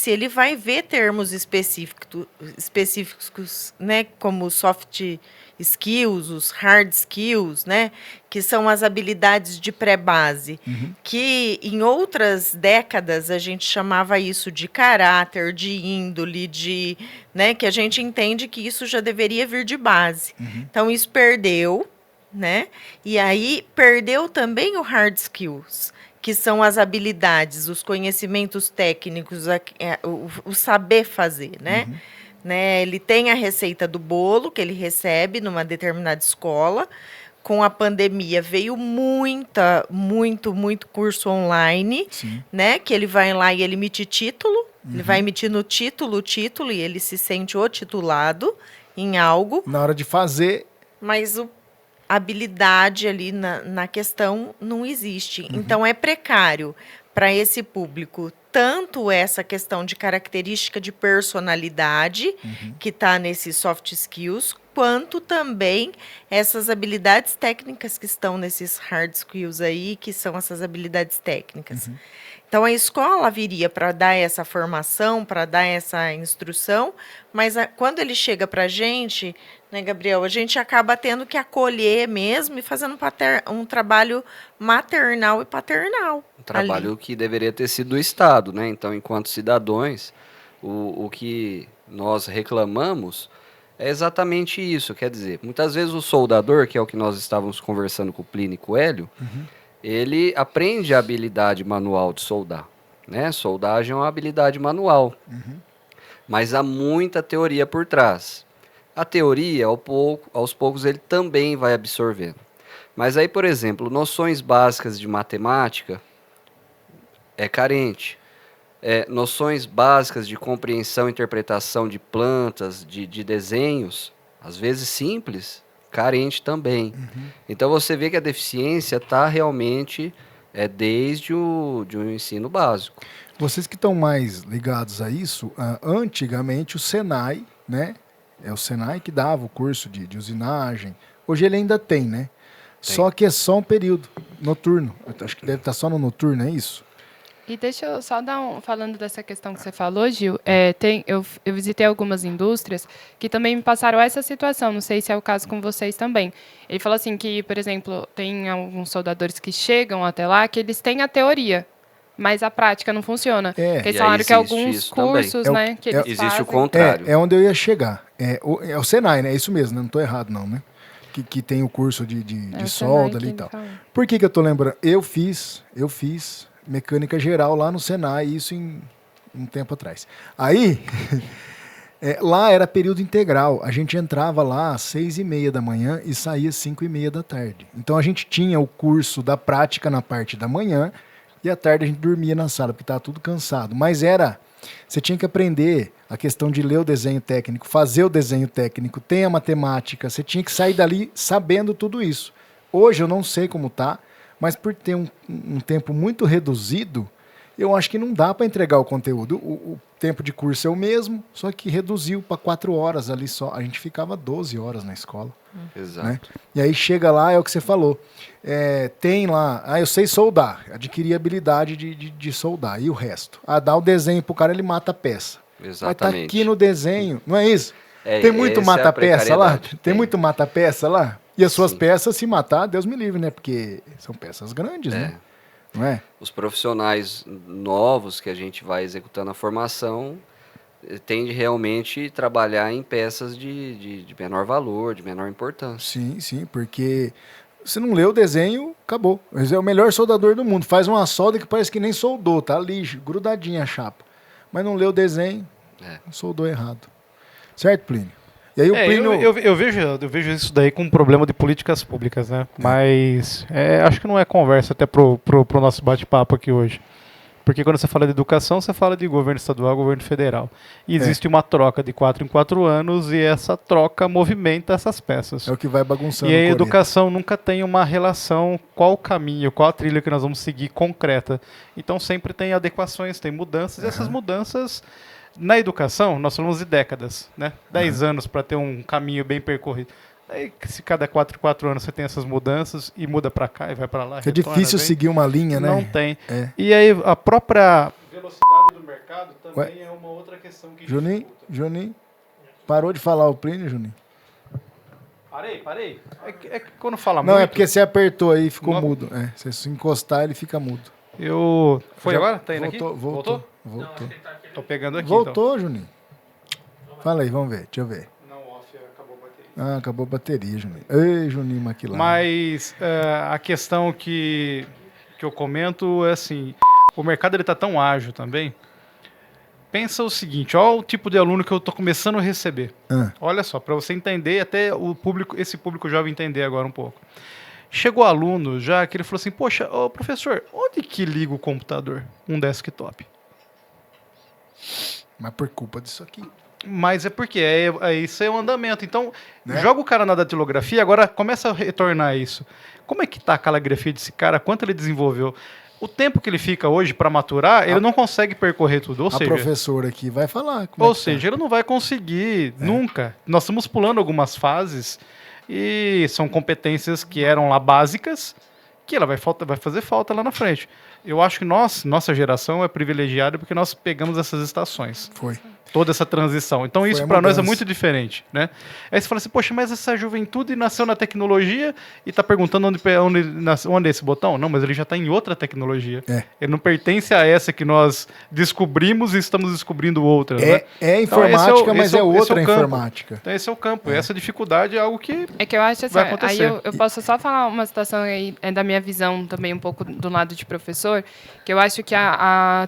Ele vai ver termos específicos, né, como soft skills, os hard skills, né, que são as habilidades de pré-base, que em outras décadas a gente chamava isso de caráter, de índole, né, que a gente entende que isso já deveria vir de base. Então isso perdeu, né? E aí perdeu também o hard skills, que são as habilidades, os conhecimentos técnicos, o saber fazer, né? Ele tem a receita do bolo que ele recebe numa determinada escola. Com a pandemia veio muito curso online, né? Que ele vai lá e ele emite título, ele vai emitir no título o título e ele se sente o titulado em algo. Na hora de fazer... Mas a habilidade ali na questão não existe. Então, é precário para esse público tanto essa questão de característica de personalidade, que está nesses soft skills, quanto também essas habilidades técnicas que estão nesses hard skills aí, que são essas habilidades técnicas. Então, a escola viria para dar essa formação, para dar essa instrução, mas quando ele chega para a gente, né, Gabriel, a gente acaba tendo que acolher mesmo e fazendo um trabalho maternal e paternal. Um trabalho que deveria ter sido do Estado, né? Então, enquanto cidadãos, o que nós reclamamos é exatamente isso. Quer dizer, muitas vezes o soldador, que é o que nós estávamos conversando com o Plínio e com o Hélio, ele aprende a habilidade manual de soldar, né? Soldagem é uma habilidade manual, mas há muita teoria por trás. A teoria, aos poucos, ele também vai absorvendo. Mas aí, por exemplo, noções básicas de matemática é carente. Noções básicas de compreensão e interpretação de plantas, de desenhos, às vezes simples, carente também. Então você vê que a deficiência está realmente desde o ensino básico. Vocês que estão mais ligados a isso, antigamente o Senai, né? É o Senai que dava o curso de usinagem. Hoje ele ainda tem, né? Tem. Só que é só um período noturno. Eu acho que deve estar só no noturno, é isso? E deixa eu só falando dessa questão que você falou, Gil, eu visitei algumas indústrias que também me passaram essa situação, não sei se é o caso com vocês também. Ele falou assim que, por exemplo, tem alguns soldadores que chegam até lá que eles têm a teoria, mas a prática não funciona. Porque eles E falaram aí que existe alguns isso também. cursos, né, que eles Existe fazem... o contrário. É onde eu ia chegar. É o Senai, né? É isso mesmo, né? Não estou errado não, né? Que tem o curso de o solda Senai ali que e tal. ele fala. Por que eu tô lembrando? Eu fiz mecânica geral lá no Senai, isso em um tempo atrás. Aí, lá era período integral. A gente entrava lá às 6h30 da manhã e saía às 5h30 da tarde. Então a gente tinha o curso da prática na parte da manhã e à tarde a gente dormia na sala, porque estava tudo cansado. Mas você tinha que aprender a questão de ler o desenho técnico, fazer o desenho técnico, tem a matemática, você tinha que sair dali sabendo tudo isso. Hoje eu não sei como tá, mas por ter um tempo muito reduzido, eu acho que não dá para entregar o conteúdo. O tempo de curso é o mesmo, só que reduziu para 4 horas ali só. A gente ficava 12 horas na escola. Exato. Né? E aí chega lá, é o que você falou. Tem lá, eu sei soldar, adquiri habilidade de soldar. E o resto? Dá o desenho pro cara, ele mata a peça. Mas tá Exatamente. aqui no desenho, não é isso? Tem muito essa é a mata-peça lá? precariedade. Tem muito mata-peça lá? E as suas Sim. peças, se matar, Deus me livre, né? Porque são peças grandes, né? Não é? Os profissionais novos que a gente vai executando a formação tende realmente trabalhar em peças de menor valor, de menor importância. Sim, porque se não lê o desenho, acabou. Mas é o melhor soldador do mundo. Faz uma solda que parece que nem soldou, tá ali, grudadinha a chapa. Mas não lê o desenho, soldou errado. Certo, Plínio? E aí o Plínio... eu vejo isso daí como um problema de políticas públicas, né? Mas acho que não é conversa até pro nosso bate-papo aqui hoje. Porque quando você fala de educação, você fala de governo estadual, governo federal. E existe uma troca de 4 em 4 anos e essa troca movimenta essas peças. É o que vai bagunçando E a o coreto. educação nunca tem uma relação, qual o caminho, qual a trilha que nós vamos seguir concreta. Então sempre tem adequações, tem mudanças, e essas mudanças na educação, nós falamos de décadas, né? 10 anos para ter um caminho bem percorrido. Aí, se cada 4 em 4 anos você tem essas mudanças e muda para cá e vai para lá. É retorna, difícil vem. seguir uma linha, né? Não tem. É. E aí a própria velocidade do mercado também é uma outra questão que Juninho, parou de falar o Plínio, Juninho? Parei. É que quando fala Não, muito... é porque você apertou aí e ficou Não. mudo. Se você encostar, ele fica mudo. Foi Já agora? Tá indo aqui? Voltou. Tô pegando aqui, Voltou, Juninho. Fala aí, vamos ver. Deixa eu ver. então. Não, off, acabou a bateria. Acabou a bateria, Juninho. Ei, Juninho Maquilar. Mas a questão que eu comento é assim, o mercado ele tá tão ágil também. Pensa o seguinte, olha o tipo de aluno que eu tô começando a receber. Olha só, para você entender, até esse público jovem entender agora um pouco. Chegou aluno já que ele falou assim, poxa, professor, onde que liga o computador? Um desktop. Mas por culpa disso aqui. Mas é porque isso é um andamento. Então, joga o cara na datilografia, agora começa a retornar isso. Como é que tá a caligrafia desse cara? Quanto ele desenvolveu? O tempo que ele fica hoje para maturar, ele não consegue percorrer tudo. Ou A seja, professora aqui vai falar. ou seja, ele não vai conseguir nunca. Nós estamos pulando algumas fases e são competências que eram lá básicas que ela vai fazer falta lá na frente. Eu acho que nossa geração é privilegiada porque nós pegamos essas estações. Foi. Toda essa transição. Então Foi isso a para nós é mudança. muito diferente, né? Aí você fala assim, poxa, mas essa juventude nasceu na tecnologia e está perguntando onde é esse botão? Não, mas ele já está em outra tecnologia. É. Ele não pertence a essa que nós descobrimos e estamos descobrindo outra, né? É Então, informática, mas esse é é o outra campo. informática. Então esse é o campo. Essa dificuldade é algo que É que eu acho assim, vai aí acontecer. eu posso só falar uma situação aí, da minha visão também, um pouco do lado de professor, que eu acho que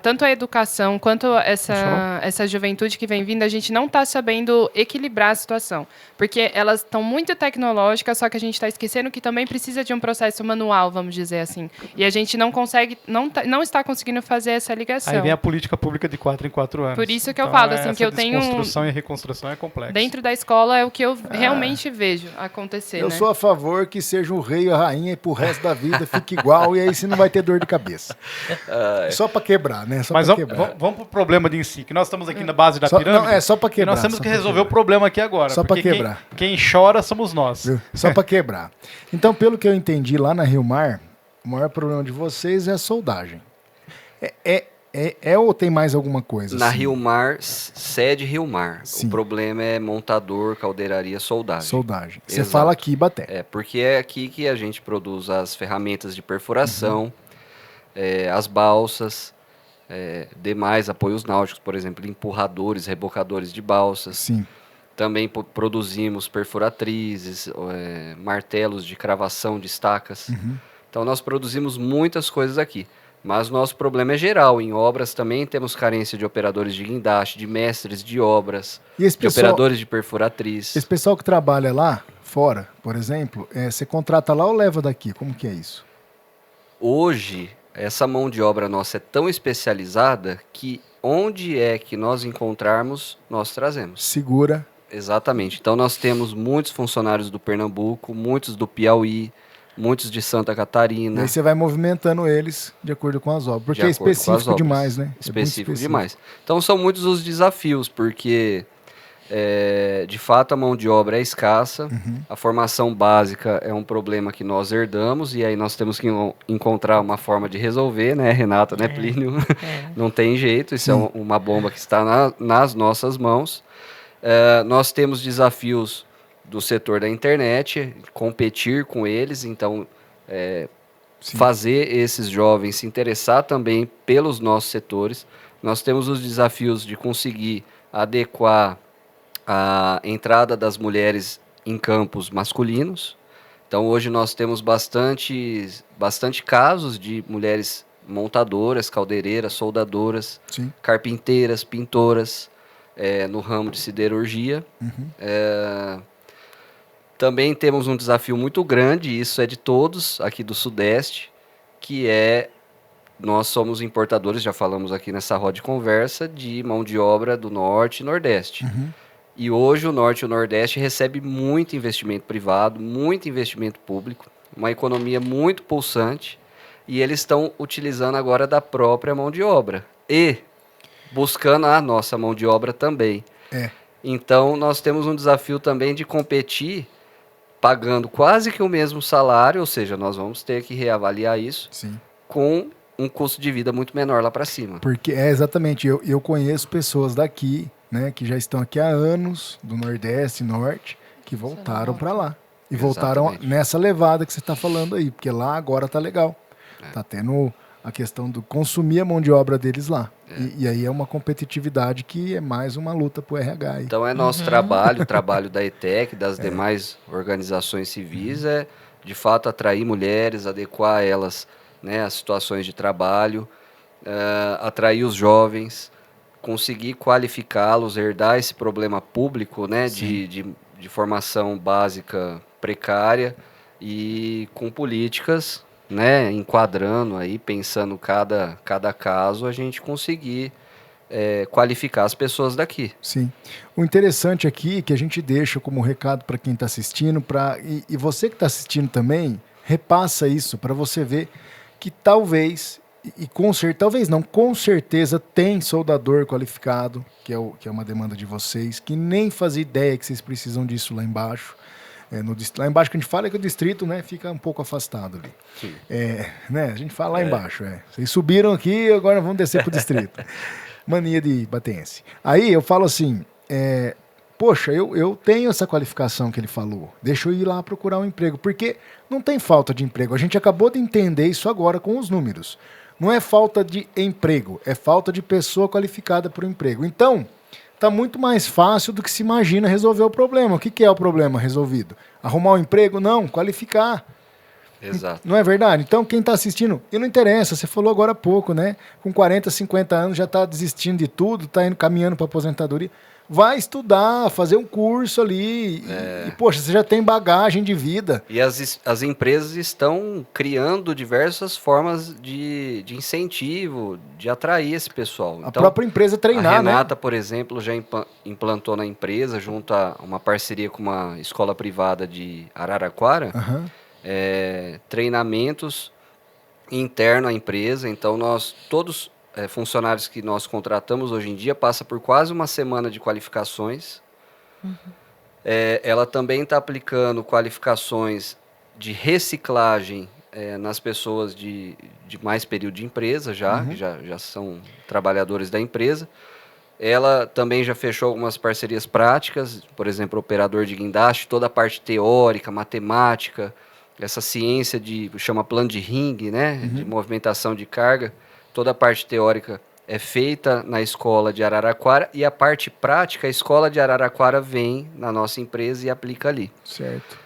tanto a educação quanto essa juventude que vem vindo, a gente não está sabendo equilibrar a situação. Porque elas estão muito tecnológicas, só que a gente está esquecendo que também precisa de um processo manual, vamos dizer assim. E a gente não consegue, não está conseguindo fazer essa ligação. aí vem a política pública de 4 em 4 anos. Por isso que eu falo, assim, essa que eu tenho desconstrução e reconstrução é complexa. dentro da escola é o que eu realmente vejo acontecer, Eu né? sou a favor que seja o rei e a rainha e pro resto da vida fique igual e aí você não vai ter dor de cabeça. Só pra quebrar, né? Só Mas pra vamos, quebrar. vamos pro problema de em si, que nós estamos aqui na base da Só- pirâmide. não, é só pra E quebrar. nós temos só que pra resolver quebrar. o problema aqui agora. Só pra porque quebrar. Quem chora somos nós. Viu? Só pra quebrar. Então, pelo que eu entendi lá na Rio Mar, o maior problema de vocês é a soldagem. Ou tem mais alguma coisa? Na assim? Rio Mar, sede Rio Mar. Sim. O problema é montador, caldeiraria, soldagem. Soldagem. Você Exato. fala aqui, Baté. É, porque é aqui que a gente produz as ferramentas de perfuração, as balsas, demais apoios náuticos, por exemplo, empurradores, rebocadores de balsas. Sim. Também produzimos perfuratrizes, martelos de cravação de estacas. Então nós produzimos muitas coisas aqui. Mas o nosso problema é geral. Em obras também temos carência de operadores de guindaste, de mestres de obras, E esse de pessoal, operadores de perfuratriz. esse pessoal que trabalha lá, fora, por exemplo, você contrata lá ou leva daqui? Como que é isso? Hoje, essa mão de obra nossa é tão especializada que onde é que nós encontrarmos, nós trazemos. Segura. Exatamente. Então nós temos muitos funcionários do Pernambuco, muitos do Piauí, muitos de Santa E Catarina. aí você vai movimentando eles de acordo com as obras. Porque De é acordo com as específico obras. demais, né? É muito Específico demais. Então são muitos os desafios, porque de fato a mão de obra é escassa, a formação básica é um problema que nós herdamos e aí nós temos que encontrar uma forma de resolver, né, Renata, né, Plínio? Não tem jeito, isso é uma bomba que está nas nossas mãos. Nós temos desafios do setor da internet, competir com eles, então fazer esses jovens se interessar também pelos nossos setores. Nós temos os desafios de conseguir adequar a entrada das mulheres em campos masculinos. Então hoje nós temos bastante casos de mulheres montadoras, caldeireiras, soldadoras, Sim. carpinteiras, pintoras, no ramo de siderurgia. Também temos um desafio muito grande, isso é de todos aqui do Sudeste, que nós somos importadores, já falamos aqui nessa roda de conversa, de mão de obra do Norte e Nordeste. E hoje o Norte e o Nordeste recebe muito investimento privado, muito investimento público, uma economia muito pulsante, e eles estão utilizando agora da própria mão de obra e buscando a nossa mão de obra também. Então nós temos um desafio também de competir pagando quase que o mesmo salário, ou seja, nós vamos ter que reavaliar isso, Sim. com um custo de vida muito menor lá para cima. Porque exatamente, eu conheço pessoas daqui, né, que já estão aqui há anos, do Nordeste e Norte, que voltaram para lá. E voltaram Exatamente. nessa levada que você está falando aí, porque lá agora tá legal. Tá tendo a questão do consumir a mão de obra deles lá. E aí é uma competitividade que é mais uma luta pro RH aí. Então é nosso trabalho, o trabalho da ETEC, das demais organizações civis, é de fato atrair mulheres, adequar elas, né, às situações de trabalho, atrair os jovens, conseguir qualificá-los, herdar esse problema público, né, de formação básica precária e com políticas, né, enquadrando aí, pensando cada caso, a gente conseguir qualificar as pessoas daqui. Sim. O interessante aqui que a gente deixa como recado para quem está assistindo, e você que está assistindo também, repassa isso para você ver que talvez E com certeza, talvez não, com certeza tem soldador qualificado, que é uma demanda de vocês, que nem fazia ideia que vocês precisam disso lá embaixo. Lá embaixo que a gente fala é que o distrito, né, fica um pouco afastado ali. Né, a gente fala lá embaixo. Vocês subiram aqui, agora vamos descer para o distrito. Mania de batense. Aí eu falo assim, poxa, eu tenho essa qualificação que ele falou, deixa eu ir lá procurar um emprego, porque não tem falta de emprego. A gente acabou de entender isso agora com os números. Não é falta de emprego, é falta de pessoa qualificada para o emprego. Então, está muito mais fácil do que se imagina resolver o problema. O que é o problema resolvido? Arrumar um emprego? Não, qualificar. Exato. Não é verdade? Então, quem está assistindo, e não interessa, você falou agora há pouco, né? Com 40, 50 anos já está desistindo de tudo, está indo caminhando para aposentadoria. Vai estudar, fazer um curso ali. E, poxa, você já tem bagagem de vida. E as empresas estão criando diversas formas de incentivo, de atrair esse pessoal. A própria empresa treinar, a Renata, né? por exemplo, já implantou na empresa, junto a uma parceria com uma escola privada de Araraquara, treinamentos internos à empresa. Então, todos funcionários que nós contratamos hoje em dia passa por quase uma semana de qualificações. Ela também está aplicando qualificações de reciclagem nas pessoas de mais período de empresa que já são trabalhadores da empresa. Ela também já fechou algumas parcerias práticas, por exemplo, operador de guindaste, toda a parte teórica, matemática, essa ciência chama plano de ringue, né, de movimentação de carga. Toda a parte teórica é feita na escola de Araraquara e a parte prática, a escola de Araraquara vem na nossa empresa e aplica ali. Certo.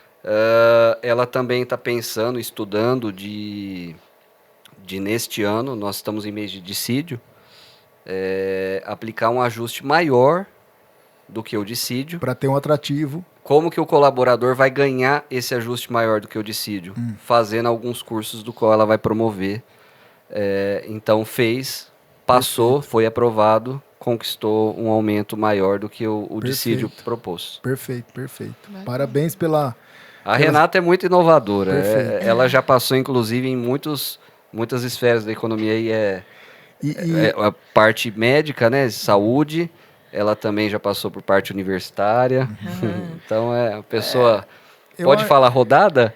Ela também está pensando, estudando neste ano, nós estamos em mês de dissídio, aplicar um ajuste maior do que o dissídio. Para ter um atrativo. Como que o colaborador vai ganhar esse ajuste maior do que o dissídio? Fazendo alguns cursos do qual ela vai promover. Então passou, foi aprovado, conquistou um aumento maior do que o dissídio propôs. Perfeito. Parabéns pela... A Renata é muito inovadora. Ela já passou, inclusive, em muitas esferas da economia a parte médica, né, saúde. Ela também já passou por parte universitária. Então, a pessoa... Pode falar rodada?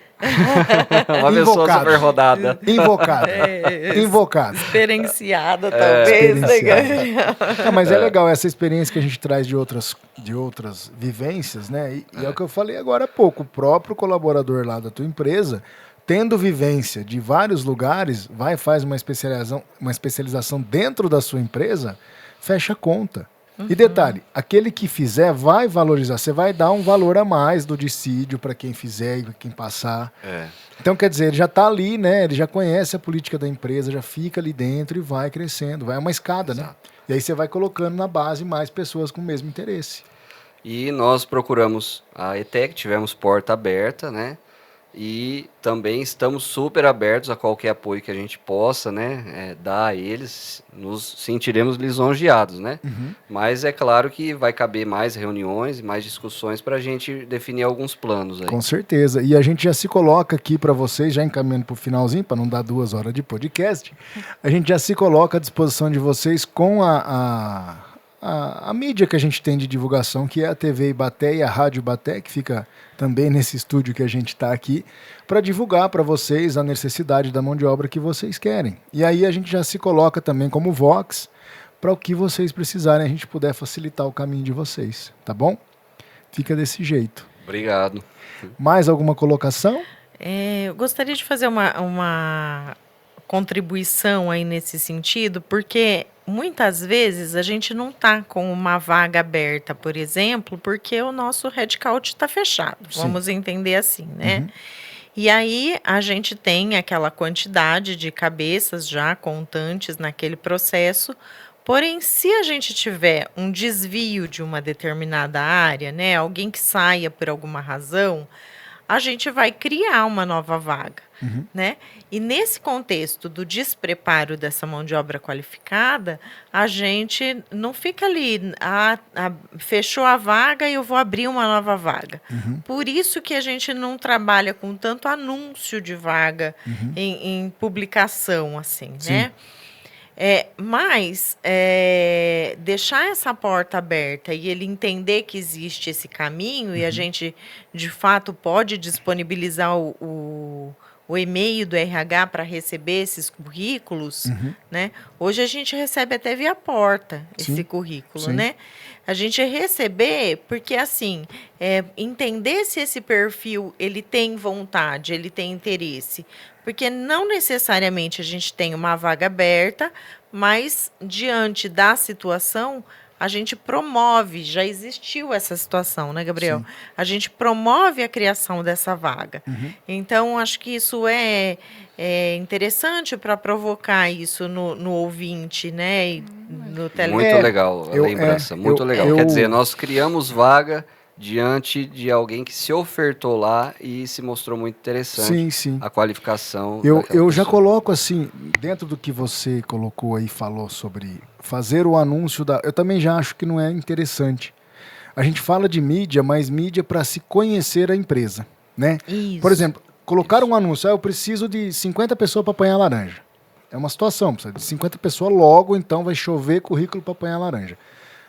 Uma pessoa super rodada. Invocada. Experienciada, talvez. Mas é legal essa experiência que a gente traz de outras vivências, né? E é o que eu falei agora há pouco. O próprio colaborador lá da tua empresa, tendo vivência de vários lugares, faz uma especialização dentro da sua empresa, fecha a conta. E detalhe, aquele que fizer vai valorizar, você vai dar um valor a mais do dissídio para quem fizer e para quem passar. Então, quer dizer, ele já está ali, né? Ele já conhece a política da empresa, já fica ali dentro e vai crescendo, vai uma escada, né? E aí você vai colocando na base mais pessoas com o mesmo interesse. E nós procuramos a ETEC, tivemos porta aberta, né? E também estamos super abertos a qualquer apoio que a gente possa, né, dar a eles, nos sentiremos lisonjeados, né? Mas é claro que vai caber mais reuniões e mais discussões para a gente definir alguns planos aí. Com certeza. E a gente já se coloca aqui para vocês, já encaminhando para o finalzinho, para não dar 2 horas de podcast, a gente já se coloca à disposição de vocês com a mídia que a gente tem de divulgação, que é a TV Ibaté e a Rádio Ibaté, que fica também nesse estúdio que a gente está aqui, para divulgar para vocês a necessidade da mão de obra que vocês querem. E aí a gente já se coloca também como Vox, para o que vocês precisarem, a gente puder facilitar o caminho de vocês, tá bom? Fica desse jeito. Obrigado. Mais alguma colocação? Eu gostaria de fazer uma contribuição aí nesse sentido, porque muitas vezes a gente não está com uma vaga aberta, por exemplo, porque o nosso headcount está fechado. Sim. Vamos entender assim, né? E aí a gente tem aquela quantidade de cabeças já contantes naquele processo. Porém, se a gente tiver um desvio de uma determinada área, né, alguém que saia por alguma razão, a gente vai criar uma nova vaga, né? E nesse contexto do despreparo dessa mão de obra qualificada, a gente não fica ali, fechou a vaga e eu vou abrir uma nova vaga. Por isso que a gente não trabalha com tanto anúncio de vaga em publicação, assim, né? Mas deixar essa porta aberta e ele entender que existe esse caminho e a gente, de fato, pode disponibilizar o e-mail do RH para receber esses currículos, né? Hoje a gente recebe até via porta esse currículo, né? A gente receber, porque assim, entender se esse perfil ele tem vontade, ele tem interesse. Porque não necessariamente a gente tem uma vaga aberta, mas diante da situação, a gente promove, já existiu essa situação, né, Gabriel? A gente promove a criação dessa vaga. Então, acho que isso é interessante para provocar isso no ouvinte, né? E no Muito legal a lembrança, muito legal. Quer dizer, nós criamos vaga diante de alguém que se ofertou lá e se mostrou muito interessante a qualificação. Eu já coloco assim, dentro do que você colocou aí, falou sobre fazer o anúncio eu também já acho que não é interessante. A gente fala de mídia, mas mídia para se conhecer a empresa, né? Isso. Por exemplo, colocar um anúncio, eu preciso de 50 pessoas para apanhar laranja. É uma situação, precisa de 50 pessoas logo, então vai chover currículo para apanhar laranja.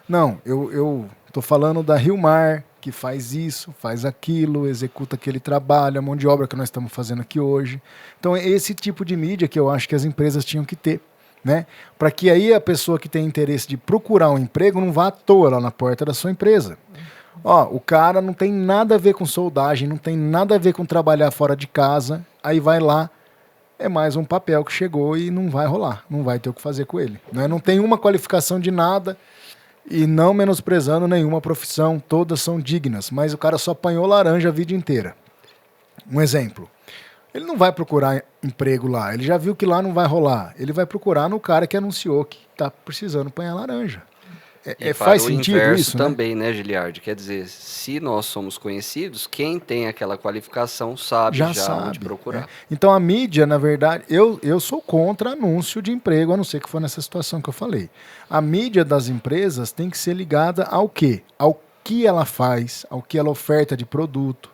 Não, eu tô falando da Rio Mar, que faz isso, faz aquilo, executa aquele trabalho, a mão de obra que nós estamos fazendo aqui hoje. Então, é esse tipo de mídia que eu acho que as empresas tinham que ter, né? Para que aí a pessoa que tem interesse de procurar um emprego não vá à toa lá na porta da sua empresa. Ó, o cara não tem nada a ver com soldagem, não tem nada a ver com trabalhar fora de casa, aí vai lá, é mais um papel que chegou e não vai rolar, não vai ter o que fazer com ele, né? Não tem uma qualificação de nada. E não menosprezando nenhuma profissão, todas são dignas, mas o cara só apanhou laranja a vida inteira. Um exemplo, ele não vai procurar emprego lá, ele já viu que lá não vai rolar, ele vai procurar no cara que anunciou que está precisando apanhar laranja. Faz sentido isso, também, né, Giliardi? Quer dizer, se nós somos conhecidos, quem tem aquela qualificação sabe já onde procurar. Então a mídia, na verdade, eu sou contra anúncio de emprego, a não ser que for nessa situação que eu falei. A mídia das empresas tem que ser ligada ao quê? Ao que ela faz, ao que ela oferta de produto.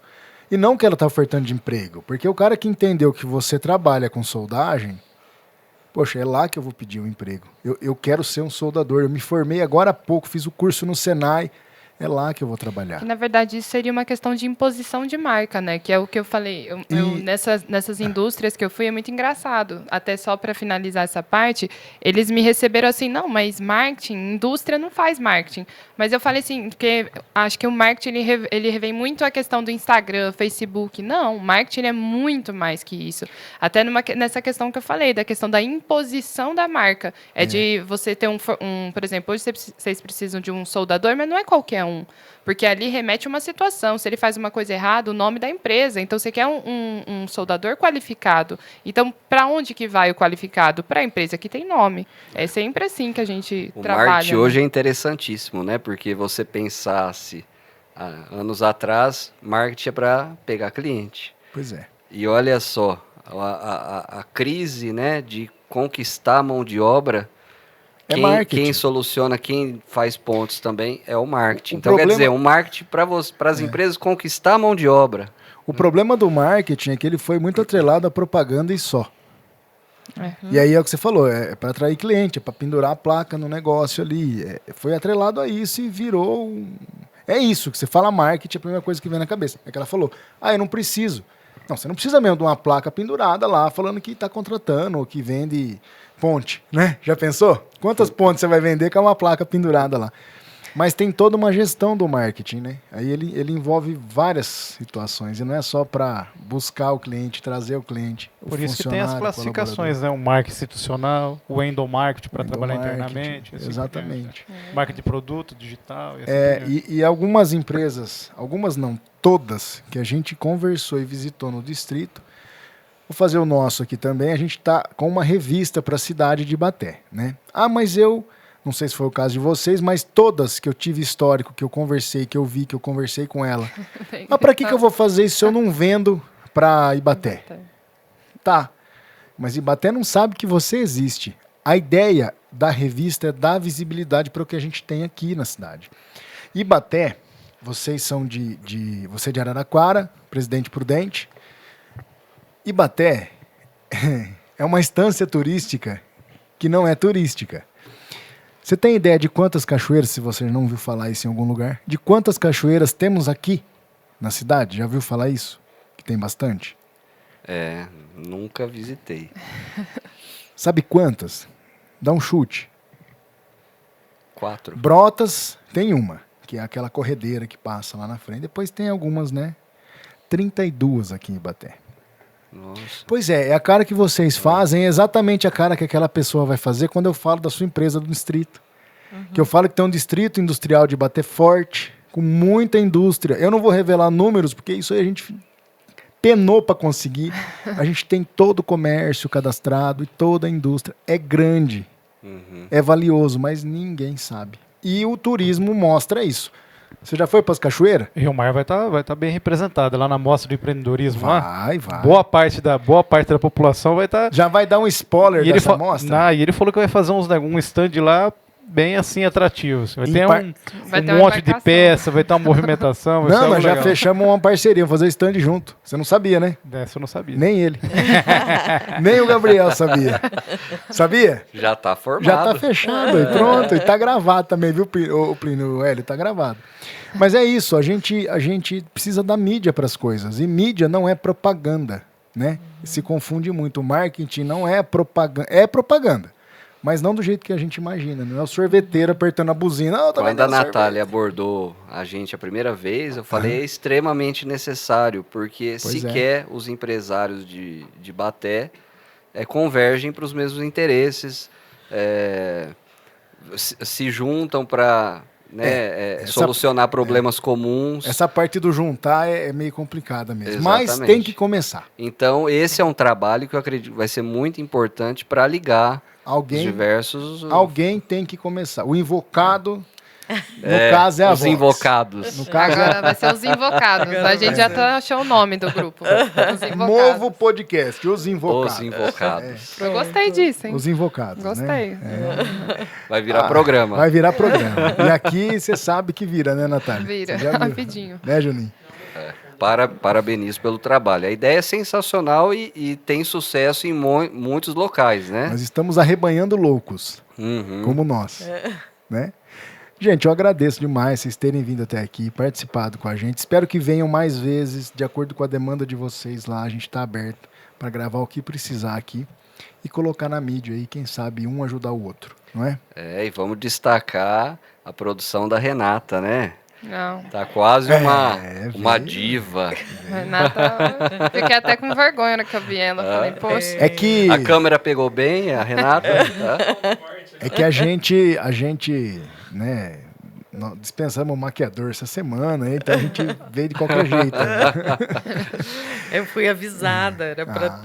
E não o que ela está ofertando de emprego. Porque o cara que entendeu que você trabalha com soldagem, poxa, é lá que eu vou pedir um emprego. Eu quero ser um soldador. Eu me formei agora há pouco, fiz o curso no Senai. É lá que eu vou trabalhar. Que, na verdade, isso seria uma questão de imposição de marca, né? Que é o que eu falei. Nessas indústrias que eu fui, é muito engraçado. Até só para finalizar essa parte, eles me receberam assim, não, mas marketing, indústria não faz marketing. Mas eu falei assim, porque acho que o marketing, ele vem muito a questão do Instagram, Facebook. Não, o marketing é muito mais que isso. Até nessa questão que eu falei, da questão da imposição da marca. De você ter por exemplo, hoje vocês precisam de um soldador, mas não é qualquer um. Porque ali remete a uma situação. Se ele faz uma coisa errada, o nome da empresa. Então, você quer um soldador qualificado. Então, para onde que vai o qualificado? Para a empresa que tem nome. É sempre assim que a gente trabalha. O marketing hoje é interessantíssimo, né? Porque você pensasse, anos atrás, marketing é para pegar cliente. Pois é. E olha só, a crise, né, de conquistar a mão de obra. Quem soluciona, quem faz pontos também é o marketing. Então, quer dizer, o marketing para as empresas conquistar a mão de obra. O problema do marketing é que ele foi muito atrelado à propaganda e só. E aí é o que você falou, é para atrair cliente, é para pendurar a placa no negócio ali. Foi atrelado a isso e virou... É isso, que você fala marketing, a primeira coisa que vem na cabeça. É que ela falou, eu não preciso. Não, você não precisa mesmo de uma placa pendurada lá, falando que está contratando ou que vende... ponte, né? Já pensou? Quantas pontes você vai vender com uma placa pendurada lá? Mas tem toda uma gestão do marketing, né? Aí ele envolve várias situações e não é só para buscar o cliente, trazer o cliente. Por isso que tem as classificações, né? O marketing institucional, o endomarketing para trabalhar internamente. Assim, exatamente. Marketing de produto, digital. E algumas empresas, algumas não, todas, que a gente conversou e visitou no distrito, vou fazer o nosso aqui também, a gente está com uma revista para a cidade de Ibaté, né? Mas eu Não sei se foi o caso de vocês, mas todas que eu tive histórico, que eu conversei, que eu vi, que eu conversei com ela. Mas para que eu vou fazer isso se eu não vendo para Ibaté? Tá, mas Ibaté não sabe que você existe. A ideia da revista é dar visibilidade para o que a gente tem aqui na cidade. Ibaté, vocês são você é de Araraquara, Presidente Prudente. Ibaté é uma estância turística que não é turística. Você tem ideia de quantas cachoeiras, se você não ouviu falar isso em algum lugar, de quantas cachoeiras temos aqui na cidade? Já ouviu falar isso? Que tem bastante? Nunca visitei. Sabe quantas? Dá um chute. 4. Brotas tem uma, que é aquela corredeira que passa lá na frente. Depois tem algumas, né? 32 aqui em Ibaté. Nossa. Pois é a cara que vocês fazem, é exatamente a cara que aquela pessoa vai fazer quando eu falo da sua empresa do distrito. Que eu falo que tem um distrito industrial de Ibaté forte, com muita indústria. Eu não vou revelar números, porque isso aí a gente penou para conseguir. A gente tem todo o comércio cadastrado e toda a indústria. É grande, é valioso, mas ninguém sabe. E o turismo mostra isso. Você já foi para as cachoeiras? Rio Mar vai tá bem representada lá na Mostra do Empreendedorismo. Vai. Boa parte da população vai estar... Já vai dar um spoiler dessa mostra? E ele falou que vai fazer um stand lá bem assim atrativo. Vai ter Vai ter um uma monte de embarcação. peça, vai ter uma movimentação. Vai ser Não, algo nós já legal. fechamos uma parceria, vamos fazer stand junto. Você não sabia, né? Dessa eu não sabia. Nem ele. Nem o Gabriel sabia. Sabia? Já tá formado. Já tá fechado e pronto. E tá gravado também, viu, o Plínio? Ele tá gravado. Mas é isso, a gente precisa da mídia para as coisas. E mídia não é propaganda, né? Se confunde muito. O marketing não é propaganda. É propaganda. Mas não do jeito que a gente imagina, não é o sorveteiro apertando a buzina. Quando a Natália abordou a gente a primeira vez, eu falei é extremamente necessário, porque sequer os empresários de Ibaté convergem para os mesmos interesses, se juntam para solucionar problemas comuns. Essa parte do juntar é meio complicada mesmo. Exatamente. Mas tem que começar. Então, esse é um trabalho que eu acredito que vai ser muito importante para ligar Alguém tem que começar. O invocado, no caso, é a os voz. invocados. No caso, Agora vai ser os invocados. A gente já achou o nome do grupo. Os invocados. Novo podcast, Os Invocados. Os invocados. Eu gostei disso, hein? Os Invocados. Gostei. Né? Vai virar programa. Vai virar programa. E aqui você sabe que vira, né, Natália? Vira, Você já viu? rapidinho. Né, Juninho? Parabenizo pelo trabalho. A ideia é sensacional e tem sucesso em muitos locais, né? Nós estamos arrebanhando loucos, como nós. Né? Gente, eu agradeço demais vocês terem vindo até aqui, participado com a gente. Espero que venham mais vezes, de acordo com a demanda de vocês lá. A gente está aberto para gravar o que precisar aqui e colocar na mídia aí, quem sabe um ajudar o outro, não é? E vamos destacar a produção da Renata, né? Não. Tá quase uma diva. Renata, fiquei até com vergonha na hora que eu vi ela. Falei, poxa. É que A câmera pegou bem, a Renata. Tá? É que a gente, né, nós dispensamos um maquiador essa semana, então a gente veio de qualquer jeito. Eu fui avisada, era para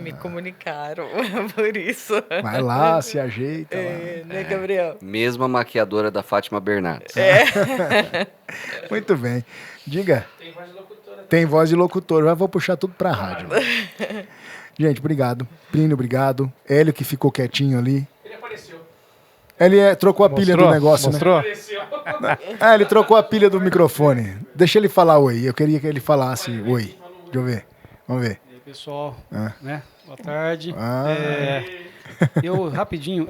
me comunicaram por isso. Vai lá, se ajeita lá. Né, Gabriel? Mesma maquiadora da Fátima Bernardes. Muito bem. Diga. Tem voz de locutor. Já vou puxar tudo pra rádio. Gente, obrigado. Plínio, obrigado. Hélio, que ficou quietinho ali. Ele apareceu. Ele trocou a pilha do negócio, Mostrou? né? Ele trocou a pilha do microfone. Deixa ele falar oi. Eu queria que ele falasse oi. Deixa eu ver. Vamos ver. E aí, pessoal, né? Boa tarde. Ah. Eu, rapidinho,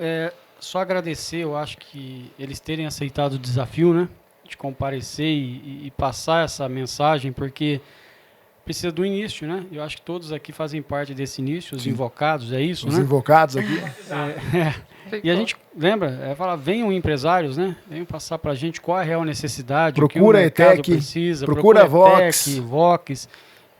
só agradecer, eu acho que eles terem aceitado o desafio, né? De comparecer e passar essa mensagem, porque precisa do início, né? Eu acho que todos aqui fazem parte desse início, os invocados, é isso, Os né? invocados aqui. E a gente lembra, falar, venham empresários, né? Venham passar pra gente qual é a real necessidade, Procura o que o mercado ETEC, precisa, procura Vox. Vox. Vox,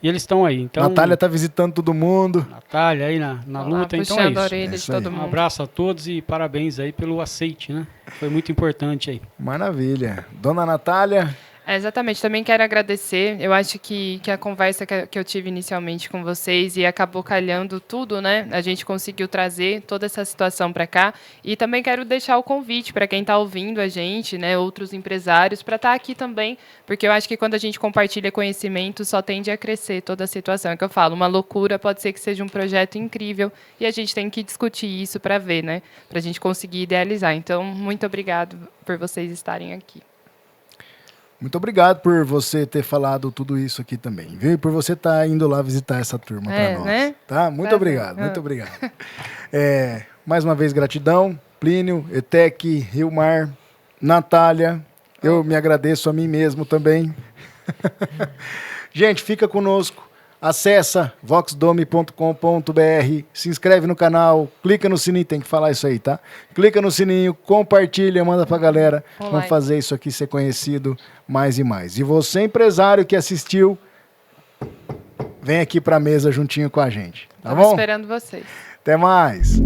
e eles estão aí. Então, Natália tá visitando todo mundo. Natália aí na luta, então é puxando a isso. orelha isso de todo aí. Um mundo. abraço a todos e parabéns aí pelo aceite, né? Foi muito importante aí. Maravilha. Dona Natália. Exatamente, também quero agradecer. Eu acho que a conversa que eu tive inicialmente com vocês e acabou calhando tudo, né? A gente conseguiu trazer toda essa situação para cá. E também quero deixar o convite para quem está ouvindo a gente, né? Outros empresários, para estar aqui também, porque eu acho que quando a gente compartilha conhecimento, só tende a crescer toda a situação. É que eu falo, uma loucura pode ser que seja um projeto incrível e a gente tem que discutir isso para ver, né? Para a gente conseguir idealizar. Então, muito obrigado por vocês estarem aqui. Muito obrigado por você ter falado tudo isso aqui também, viu? E por você estar indo lá visitar essa turma para nós, né? tá? Muito obrigado, muito obrigado. Mais uma vez, gratidão. Plínio, ETEC, Hilmar, Natália, eu me agradeço a mim mesmo também. Gente, fica conosco. Acessa voxdome.com.br, se inscreve no canal, clica no sininho, tem que falar isso aí, tá? Clica no sininho, compartilha, manda pra galera. Vamos fazer isso aqui ser conhecido mais e mais. E você, empresário que assistiu, vem aqui pra mesa juntinho com a gente, tá bom? Esperando vocês. Até mais!